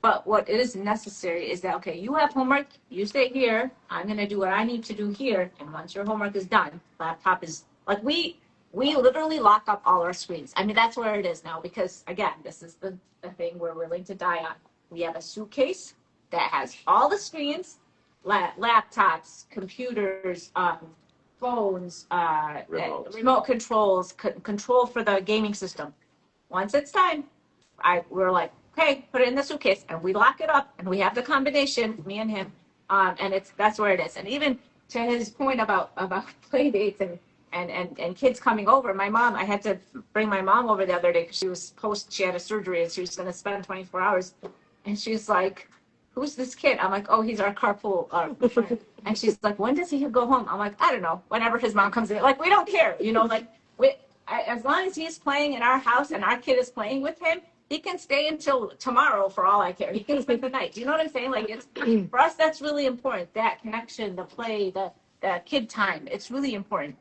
but what is necessary is that, okay, you have homework, you stay here, I'm going to do what I need to do here. And once your homework is done, laptop is, like we literally lock up all our screens. I mean, that's where it is now, because again, this is the thing we're willing to die on. We have a suitcase that has all the screens, laptops, computers, phones, Remote. remote controls, control for the gaming system. Once it's time, we're like, okay, put it in the suitcase, and we lock it up, and we have the combination, me and him, and that's where it is. And even to his point about play dates and kids coming over, I had to bring my mom over the other day because she had a surgery and she was going to spend 24 hours, and she's like, who's this kid? I'm like, oh, he's our carpool friend. And she's like, when does he go home? I'm like, I don't know, whenever his mom comes in. Like, we don't care, like as long as he's playing in our house and our kid is playing with him, he can stay until tomorrow for all I care. He can spend the night. You know what I'm saying? Like, it's for us, that's really important. That connection, the play, the kid time. It's really important.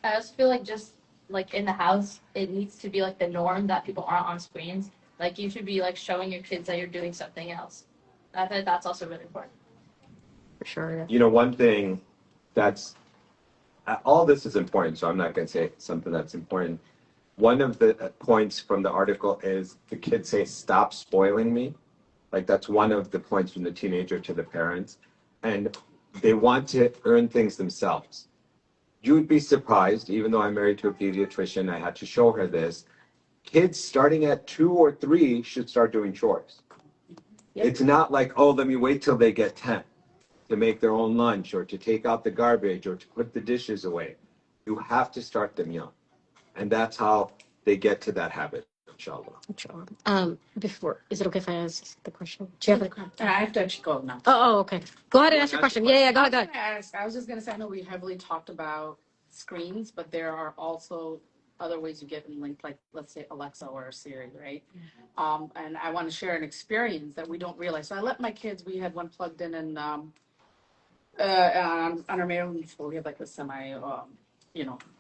I also feel like just like in the house, it needs to be like the norm that people aren't on screens. Like you should be like showing your kids that you're doing something else. I think that's also really important. For sure. You know, one thing that's all this is important, so I'm not going to say something that's important. One of the points from the article is the kids say, "Stop spoiling me." Like that's one of the points from the teenager to the parents, and they want to earn things themselves. You would be surprised, even though I'm married to a pediatrician, I had to show her this. Kids starting at 2 or 3 should start doing chores. Yep. It's not like, oh, let me wait till they get 10 to make their own lunch or to take out the garbage or to put the dishes away. You have to start them young. And that's how they get to that habit, inshallah. Before, is it okay if I ask the question? Do you have I have to actually go now. Oh, okay. Go ahead and ask your question. Yeah, go ahead. I was just gonna say, I know we heavily talked about screens, but there are also other ways you get them linked, like let's say Alexa or Siri, right? And I want to share an experience that we don't realize. So I let my kids. We had one plugged in, and on our main floor we have like a semi,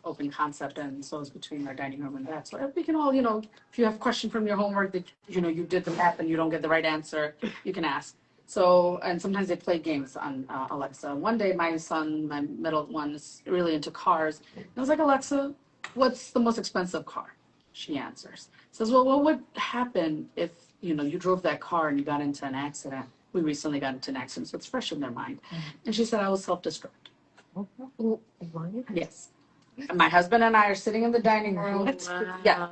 open concept, and so it's between our dining room and that. So we can all, if you have a question from your homework that you did the math and you don't get the right answer, you can ask. So, and sometimes they play games on Alexa. One day, my son, my middle one, is really into cars. I was like, Alexa, what's the most expensive car? She answers. Says, well, what would happen if, you drove that car and you got into an accident? We recently got into an accident, so it's fresh in their mind. And she said, I will self-destruct. Yes. And my husband and I are sitting in the dining room. Wow. Yeah.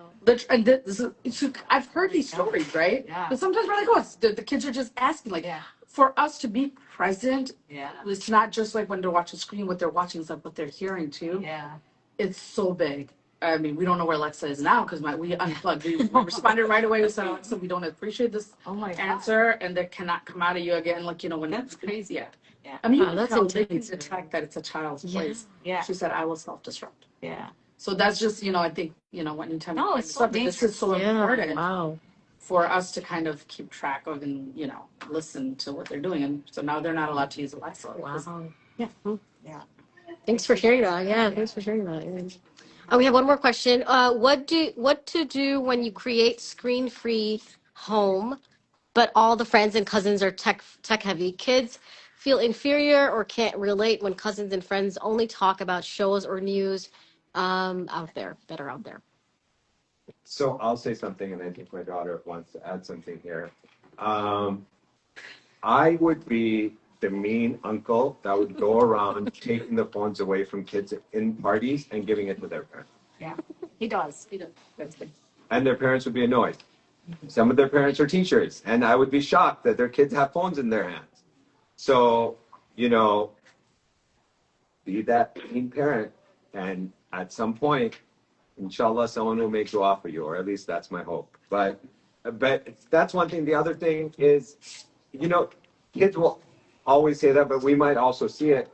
I've heard these stories, right? Yeah. But sometimes we're like, oh, the kids are just asking. Like, for us to be present, it's not just like when they're watching the screen, what they're watching is like what they're hearing too. Yeah. It's so big. I mean, we don't know where Alexa is now because we unplugged. We responded right away. We said, Alexa, we don't appreciate this answer, and that cannot come out of you again. Like, when that's crazy. Yeah. I mean, that's they can intense. detect that it's a child's place. Yeah. She said, I will self-destruct. Yeah. So that's just, I think, anytime No, it's so this is so Yeah. important Wow. for us to kind of keep track of and, listen to what they're doing. And so now they're not allowed to use Alexa. Wow. Yeah. Yeah. Thanks for sharing that. Yeah, thanks for sharing that. We have one more question. What to do when you create screen-free home, but all the friends and cousins are tech heavy? Kids feel inferior or can't relate when cousins and friends only talk about shows or news out there. So I'll say something, and I think my daughter wants to add something here. I would be the mean uncle that would go around taking the phones away from kids in parties and giving it to their parents. Yeah. He does. That's good. And their parents would be annoyed. Some of their parents are teachers, and I would be shocked that their kids have phones in their hands. So, be that mean parent, and at some point, inshallah, someone will make dua for you, or at least that's my hope. But that's one thing. The other thing is, kids will always say that, but we might also see it.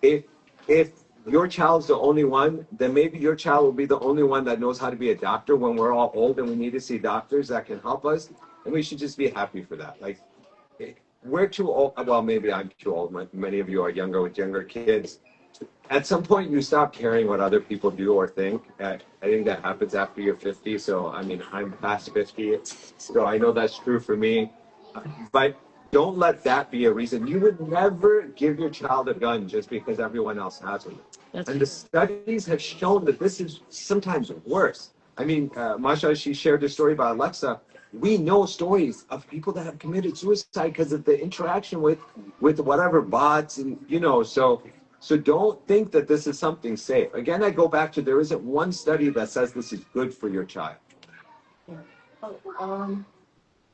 If your child's the only one, then maybe your child will be the only one that knows how to be a doctor when we're all old and we need to see doctors that can help us. And we should just be happy for that. Like, we're too old. Well, maybe I'm too old. Many of you are younger with younger kids. At some point, you stop caring what other people do or think. I think that happens after you're 50. So, I mean, I'm past 50. So I know that's true for me. But don't let that be a reason. You would never give your child a gun just because everyone else has one. And the studies have shown that this is sometimes worse. I mean, Masha, she shared a story about Alexa. we know stories of people that have committed suicide because of the interaction with whatever bots and so don't think that this is something safe. Again, I go back to there isn't one study that says this is good for your child.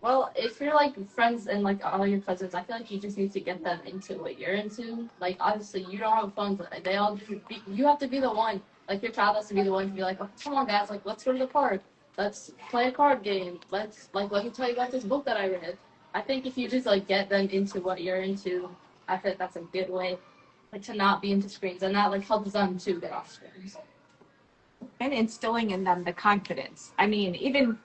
Well, if you're like friends and like all your cousins, I feel like you just need to get them into what you're into. Like obviously you don't have fun, but they all just be, you have to be the one. Like your child has to be the one to be like, oh, come on guys, like let's go to the park. Let's play a card game. Let's like let me tell you about this book that I read. I think if you just like get them into what you're into, I think that's a good way like to not be into screens, and that like helps them to get off screens. And instilling in them the confidence. I mean, even,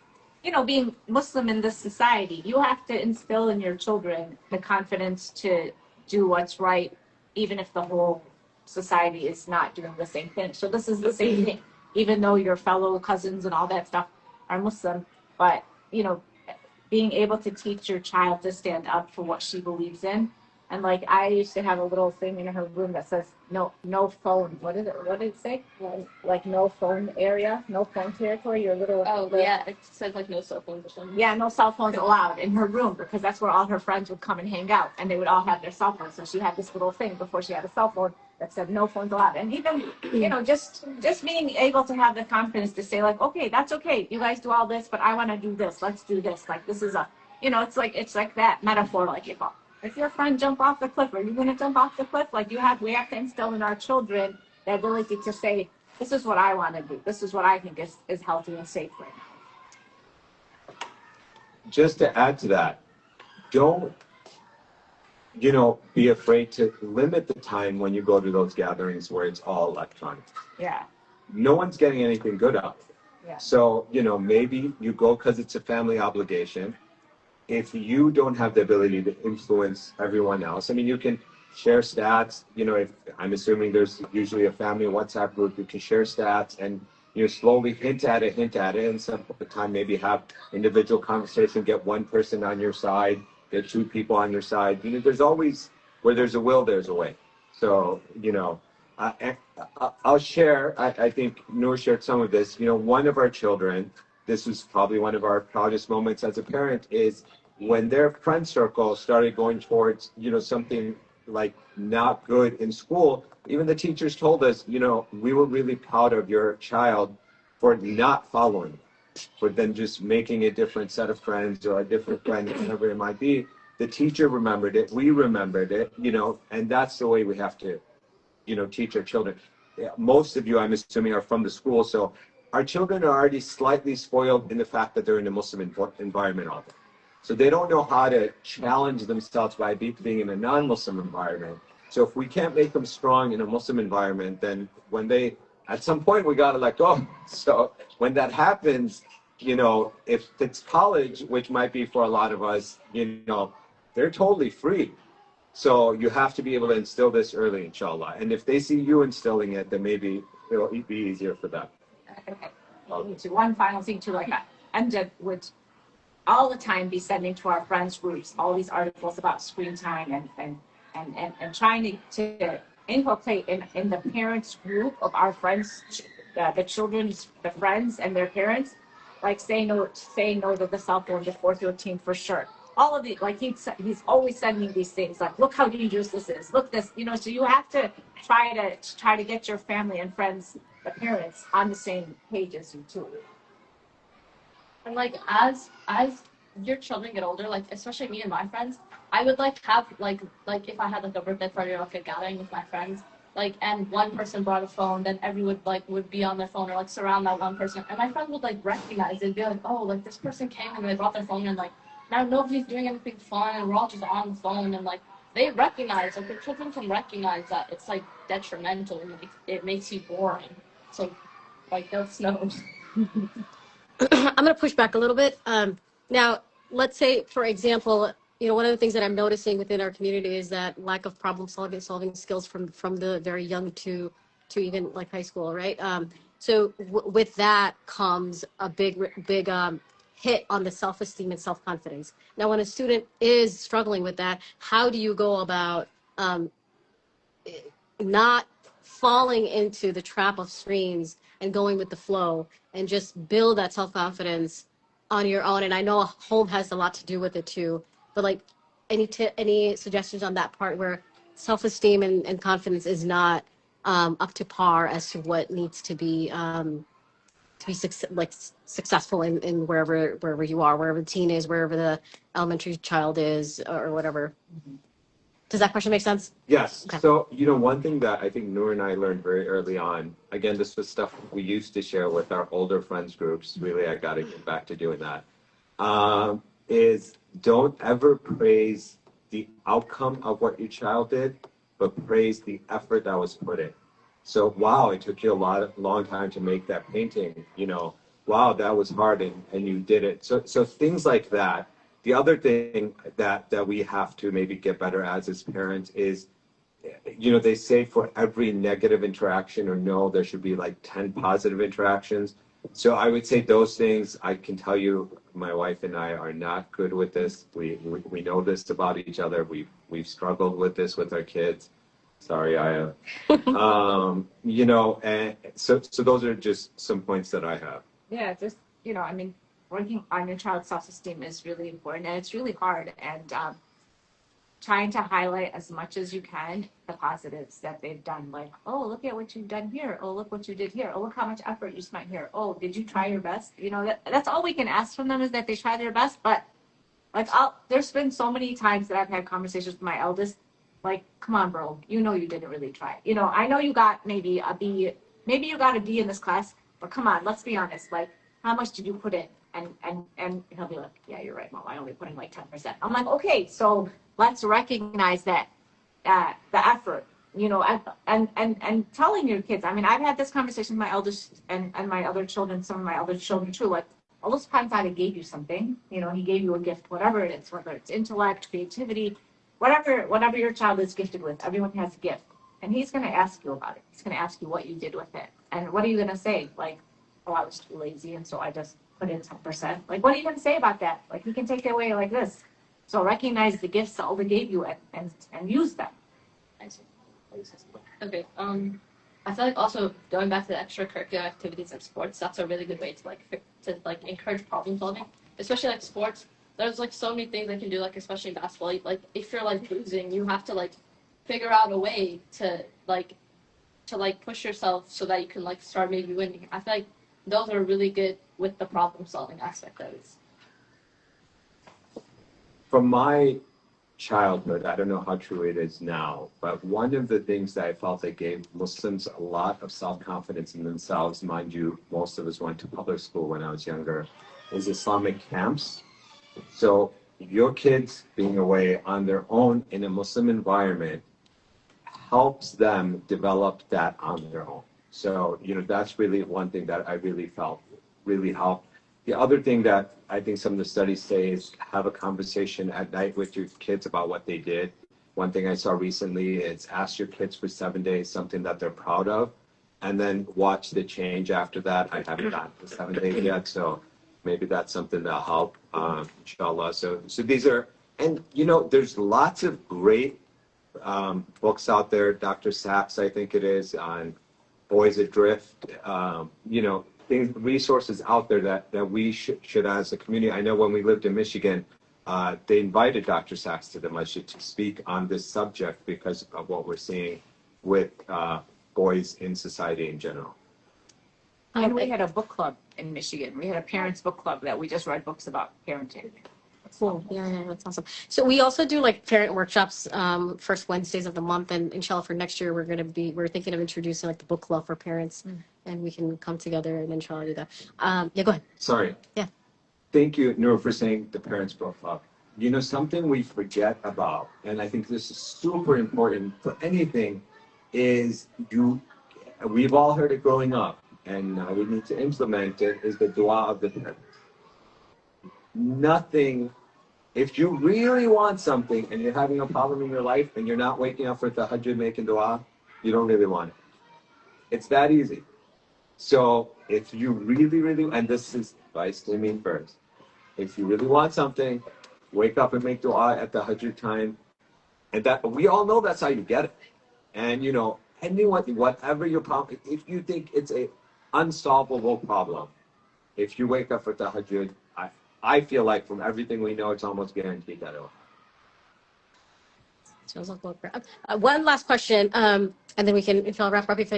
being Muslim in this society, you have to instill in your children the confidence to do what's right, even if the whole society is not doing the same thing. So this is the same thing, even though your fellow cousins and all that stuff are Muslim, but, being able to teach your child to stand up for what she believes in. And like I used to have a little thing in her room that says no phone. What did it say? Like no phone area, no phone territory. Your little Yeah, it says like no cell phones or something. Yeah, no cell phones allowed in her room because that's where all her friends would come and hang out, and they would all have their cell phones. So she had this little thing before she had a cell phone that said no phones allowed. And even just being able to have the confidence to say like, okay, that's okay. You guys do all this, but I want to do this. Let's do this. Like this is it's like that metaphor. Like if your friend jump off the cliff, are you going to jump off the cliff? Like we have to instill in our children the ability to say, this is what I want to do. This is what I think is healthy and safe right now. Just to add to that, don't be afraid to limit the time when you go to those gatherings where it's all electronic. Yeah. No one's getting anything good out of it. Yeah. So maybe you go because it's a family obligation. If you don't have the ability to influence everyone else, I mean, you can share stats. If I'm assuming there's usually a family WhatsApp group, you can share stats and slowly hint at it, and some of the time maybe have individual conversation, get one person on your side, get two people on your side. There's always, where there's a will, there's a way. So, I'll share, I think Noor shared some of this. One of our children, this was probably one of our proudest moments as a parent, is when their friend circle started going towards, something like not good in school. Even the teachers told us, we were really proud of your child for not following, for then just making a different set of friends or a different friend, whatever it might be. The teacher remembered it, we remembered it, and that's the way we have to, teach our children. Most of you, I'm assuming, are from the school, so our children are already slightly spoiled in the fact that they're in a Muslim environment all day. So they don't know how to challenge themselves by being in a non-Muslim environment. So if we can't make them strong in a Muslim environment, then at some point we got to let go. So when that happens, if it's college, which might be for a lot of us, they're totally free. So you have to be able to instill this early, inshallah. And if they see you instilling it, then maybe it'll be easier for them. Okay. One final thing too, like Amjad would all the time be sending to our friends groups all these articles about screen time and trying to inculcate in the parents group of our friends, the friends and their parents, like saying no to the cell phone before 13 for sure. All of the like he's always sending these things like, look how dangerous this is. Look this, so you have to try to get your family and friends, the parents, on the same page as you too. And like as your children get older, like especially me and my friends, I would like have like if I had like a birthday party or like a gathering with my friends, like and one person brought a phone, then everyone would be on their phone or like surround that one person, and my friends would like recognize it and be like, oh, like this person came and they brought their phone, and like now nobody's doing anything fun and we're all just on the phone, and like they recognize, like the children can recognize that it's like detrimental and it makes you boring. So like that's no. I'm going to push back a little bit. Now, let's say, for example, one of the things that I'm noticing within our community is that lack of problem solving skills from the very young to even like high school, right? So with that comes a big hit on the self-esteem and self-confidence. Now, when a student is struggling with that, how do you go about not falling into the trap of screens and going with the flow and just build that self-confidence on your own. And I know home has a lot to do with it too. But like, any suggestions on that part where self-esteem and confidence is not up to par as to what needs to be successful in wherever you are, wherever the teen is, wherever the elementary child is, or whatever. Does that question make sense? Yes. Okay. So, one thing that I think Noor and I learned very early on, again, this was stuff we used to share with our older friends groups. Really, I got to get back to doing that. Is don't ever praise the outcome of what your child did, but praise the effort that was put in. So, wow, it took you a long time to make that painting. Wow, that was hard, and you did it. So things like that. The other thing that we have to maybe get better as parents is, they say for every negative interaction or no, there should be like 10 positive interactions. So I would say those things. I can tell you, my wife and I are not good with this. We know this about each other. We've struggled with this with our kids. Sorry, Aya. And so those are just some points that I have. Yeah, just, working on your child's self-esteem is really important, and it's really hard. And trying to highlight as much as you can the positives that they've done. Like, oh, look at what you've done here. Oh, look what you did here. Oh, look how much effort you spent here. Oh, did you try your best? That's all we can ask from them, is that they try their best. But like, there's been so many times that I've had conversations with my eldest. Like, come on, bro. You didn't really try. I know you got maybe a B. Maybe you got a B in this class, but come on, let's be honest. Like, how much did you put in? And he'll be like, yeah, you're right, Mom. I only put in like 10%. I'm like, okay, so let's recognize that the effort, and telling your kids. I mean, I've had this conversation with my eldest and my other children, some of my other children too. Like, all those times I gave you something, he gave you a gift, whatever it is, whether it's intellect, creativity, whatever your child is gifted with. Everyone has a gift, and he's going to ask you about it. He's going to ask you what you did with it, and what are you going to say? Like, oh, I was too lazy, and so I just put in 10%. Like, what are you going to say about that? Like, he can take it away like this. So recognize the gifts that Alda gave you and use them. I see. Okay. I feel like also going back to the extracurricular activities and sports, that's a really good way to encourage problem solving, especially like sports. There's like so many things they can do, like especially in basketball. Like if you're like losing, you have to like figure out a way to push yourself so that you can like start maybe winning. I feel like those are really good with the problem solving aspect of it. From my childhood, I don't know how true it is now, but one of the things that I felt that gave Muslims a lot of self-confidence in themselves, mind you, most of us went to public school when I was younger, is Islamic camps. So your kids being away on their own in a Muslim environment helps them develop that on their own. So, that's really one thing that I really felt really helped. The other thing that I think some of the studies say is have a conversation at night with your kids about what they did. One thing I saw recently is ask your kids for 7 days something that they're proud of, and then watch the change after that. I haven't gotten to 7 days yet, so maybe that's something that'll help, inshallah. So these are, and there's lots of great books out there. Dr. Sachs, I think it is, on Boys Adrift. Resources out there that we should as a community. I know when we lived in Michigan, they invited Dr. Sachs to the masjid to speak on this subject because of what we're seeing with boys in society in general. And we had a book club in Michigan. We had a parents' book club that we just read books about parenting. Cool. Yeah, that's awesome. So we also do like parent workshops first Wednesdays of the month, and inshallah for next year we're thinking of introducing like the book club for parents, and we can come together and inshallah do that. Yeah, go ahead. Sorry. Yeah. Thank you, Noor, for saying the parents' book club. Something we forget about, and I think this is super important for anything, is we've all heard it growing up, and we need to implement it, is the dua of the parents. Nothing, if you really want something and you're having a problem in your life and you're not waking up for tahajjud making dua, you don't really want it. It's that easy. So if you really, really, and this is advice to me first, if you really want something, wake up and make dua at the tahajjud time. And that we all know that's how you get it. And anyone, whatever your problem, if you think it's a unsolvable problem, if you wake up for tahajjud, I feel like from everything we know, it's almost guaranteed that it'll. One last question, and then we can, if I'll wrap up if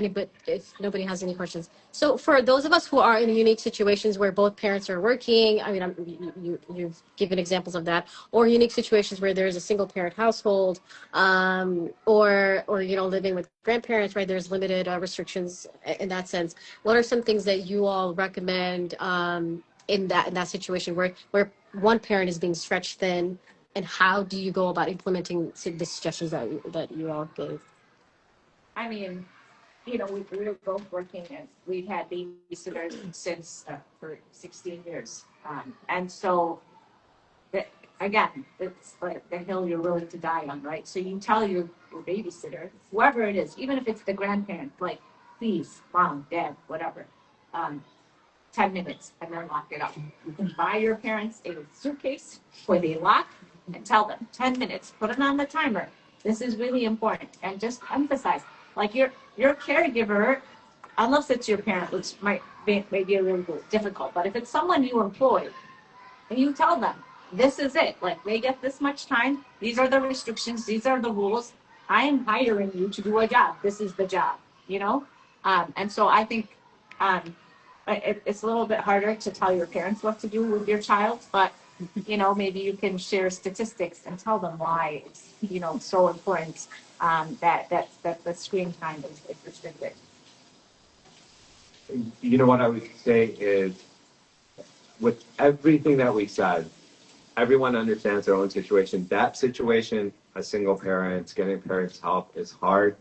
nobody has any questions. So for those of us who are in unique situations where both parents are working, I mean, you've given examples of that, or unique situations where there's a single parent household, or living with grandparents, right? There's limited restrictions in that sense. What are some things that you all recommend in that situation where one parent is being stretched thin? And how do you go about implementing the suggestions that you all gave? I mean, we were both working and we've had babysitters since for 16 years. And so, again, it's like the hill you're willing to die on, right? So you tell your babysitter, whoever it is, even if it's the grandparent, like, please, mom, dad, whatever, 10 minutes and then lock it up. You can buy your parents a suitcase where they lock and tell them 10 minutes, put it on the timer. This is really important. And just emphasize, like your caregiver, unless it's your parent, which might be a little bit difficult, but if it's someone you employ and you tell them, this is it, like they get this much time, these are the restrictions, these are the rules, I am hiring you to do a job, this is the job, and so I think it's a little bit harder to tell your parents what to do with your child, but maybe you can share statistics and tell them why it's so important that the screen time is restricted. What I would say is, with everything that we said, everyone understands their own situation. That situation, a single parent, getting parents' help is hard.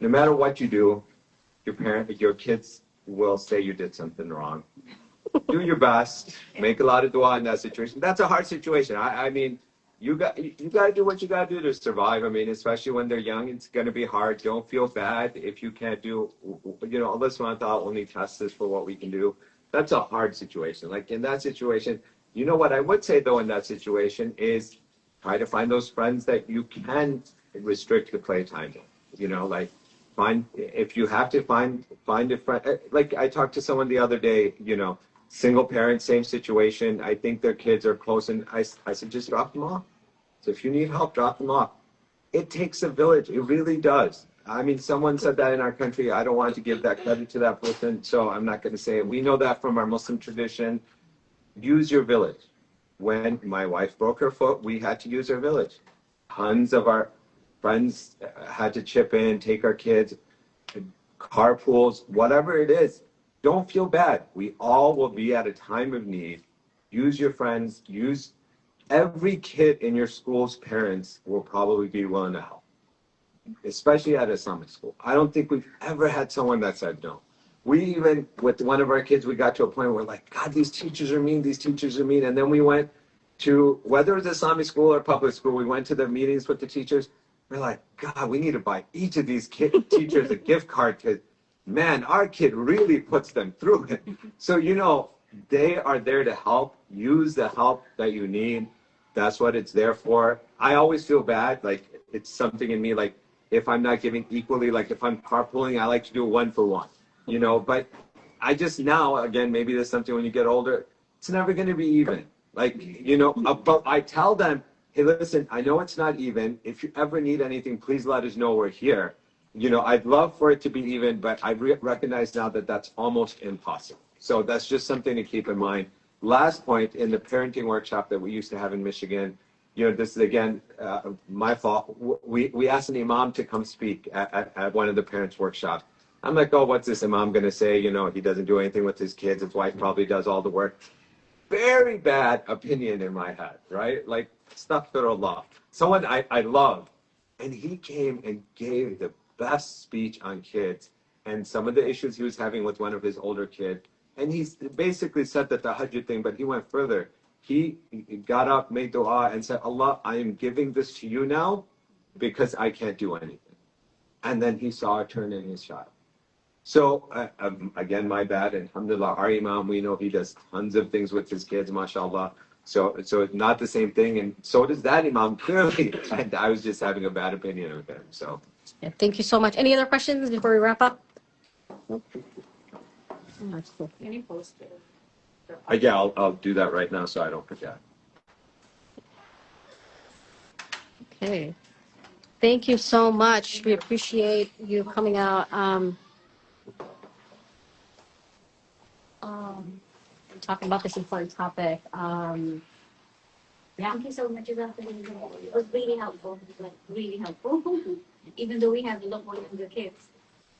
No matter what you do, your kids will say you did something wrong. Do your best. Make a lot of dua in that situation. That's a hard situation. I mean, you got to do what you got to do to survive. I mean, especially when they're young, it's going to be hard. Don't feel bad if you can't do. Allah subhanahu wa ta'ala only tests us for what we can do. That's a hard situation. Like in that situation, what I would say though in that situation is try to find those friends that you can restrict the playtime. If you have to find a friend. Like I talked to someone the other day. Single parent, same situation. I think their kids are close, and I said just drop them off. So if you need help, drop them off. It takes a village. It really does. I mean, someone said that in our country. I don't want to give that credit to that person, so I'm not going to say it. We know that from our Muslim tradition. Use your village. When my wife broke her foot, we had to use our village. Tons of our friends had to chip in, take our kids, carpools, whatever it is. Don't feel bad. We all will be at a time of need. Use your friends. Use every kid in your school's parents will probably be willing to help, especially at Islamic school. I don't think we've ever had someone that said no. We even, with one of our kids, we got to a point where we're like, God, these teachers are mean. And then we went to, whether it was Islamic school or public school, we went to the meetings with the teachers. We're like, God, we need to buy each of these teachers a gift card because, man, our kid really puts them through it. So, they are there to help. Use the help that you need. That's what it's there for. I always feel bad. Like, it's something in me, like, if I'm not giving equally, like if I'm carpooling, I like to do 1-for-1, but I just now, again, maybe there's something when you get older, it's never going to be even. Like, but I tell them, hey, listen, I know it's not even. If you ever need anything, please let us know we're here. I'd love for it to be even, but I recognize now that that's almost impossible. So that's just something to keep in mind. Last point, in the parenting workshop that we used to have in Michigan, this is, again, my fault. We asked an imam to come speak at one of the parents' workshops. I'm like, oh, what's this imam going to say? He doesn't do anything with his kids. His wife probably does all the work. Very bad opinion in my head, right? Like, astaghfirullah. Someone I love. And he came and gave the best speech on kids and some of the issues he was having with one of his older kids. And he basically said that the tahajjud thing, but he went further. He got up, made dua, and said, Allah, I am giving this to you now because I can't do anything. And then he saw a turn in his child. So, again, my bad. And alhamdulillah, our imam, we know he does tons of things with his kids, mashallah. So it's not the same thing. And so does that imam, clearly. And I was just having a bad opinion of him. So. Yeah, thank you so much. Any other questions before we wrap up? Nope. Oh, that's cool. Any poster? Yeah, I'll do that right now so I don't forget. Okay. Thank you so much. We appreciate you coming out. Talking about this important topic. Yeah. Thank you so much, Dr. It was really helpful, like really helpful. Even though we have a lot more younger kids.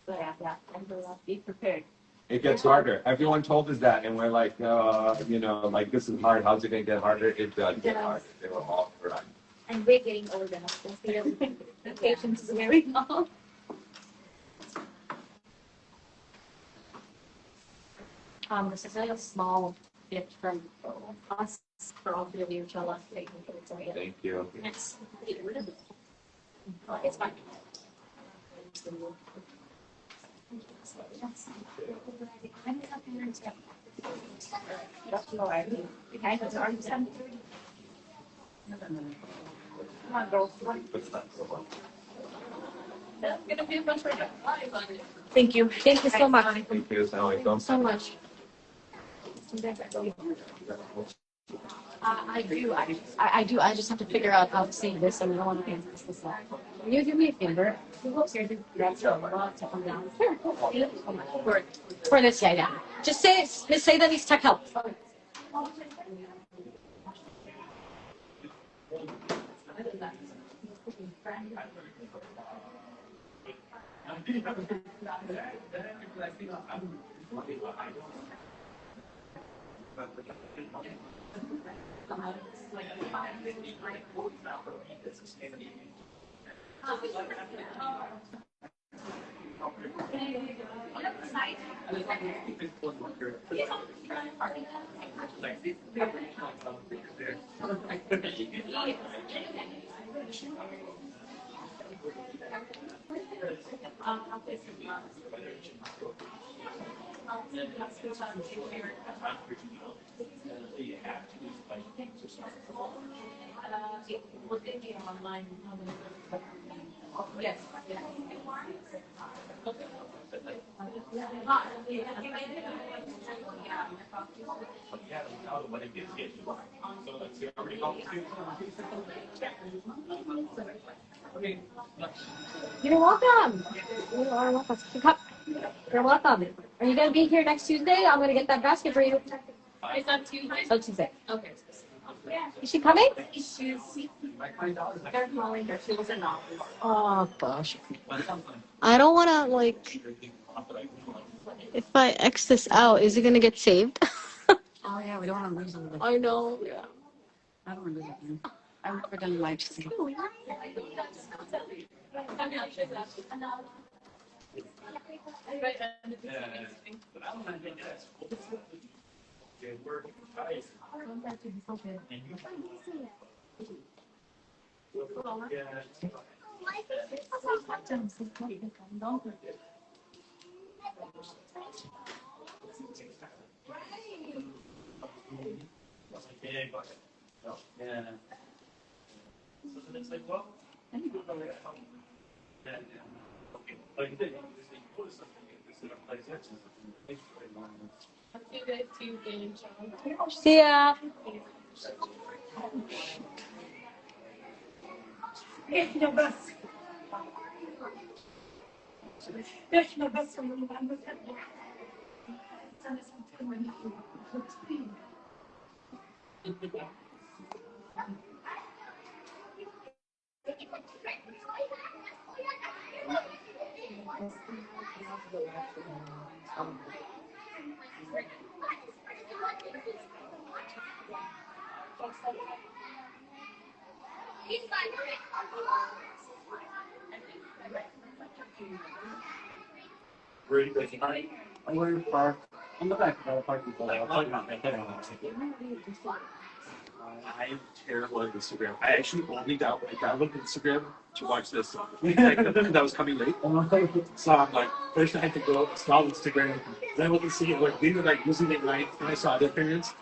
But yeah, and be prepared. It gets harder. Everyone told us that, and we're like, like this is hard. How's it gonna get harder? It does get harder. They were all right. And we're getting older now, so the patience is wearing off. This is a small gift from us for all three of you to allow us to take into it. So yeah, Thank you. it's it's fine. Come on, girls. Gonna be a bunch of Thank you. Thank you so much. Thank you. Assalamualaikum. So much. I do. I just have to figure out how to say this, and no one can this this. Can you do me a favor? To come down. Sure. For this, yeah. Just say that he's tech help. Yes. You're welcome. You are welcome. You're welcome. Are you gonna be here next Tuesday? I'm gonna get that basket for you. Is that Tuesday? Oh, Tuesday. Okay. Is she coming? They're calling her. She was in office. Oh gosh. I don't wanna like. If I X this out, is it gonna get saved? Oh, yeah, we don't want to lose it. I know. Yeah. I don't want to lose it. I've never done live stream. See ya. We're parked on the back of the parking lot. I'll tell you about that. I'm terrible at Instagram. I actually only downloaded Instagram to watch this that was coming late. So I'm like, first I had to go install Instagram. Then I wasn't seeing like they were like using it right, and I saw their parents.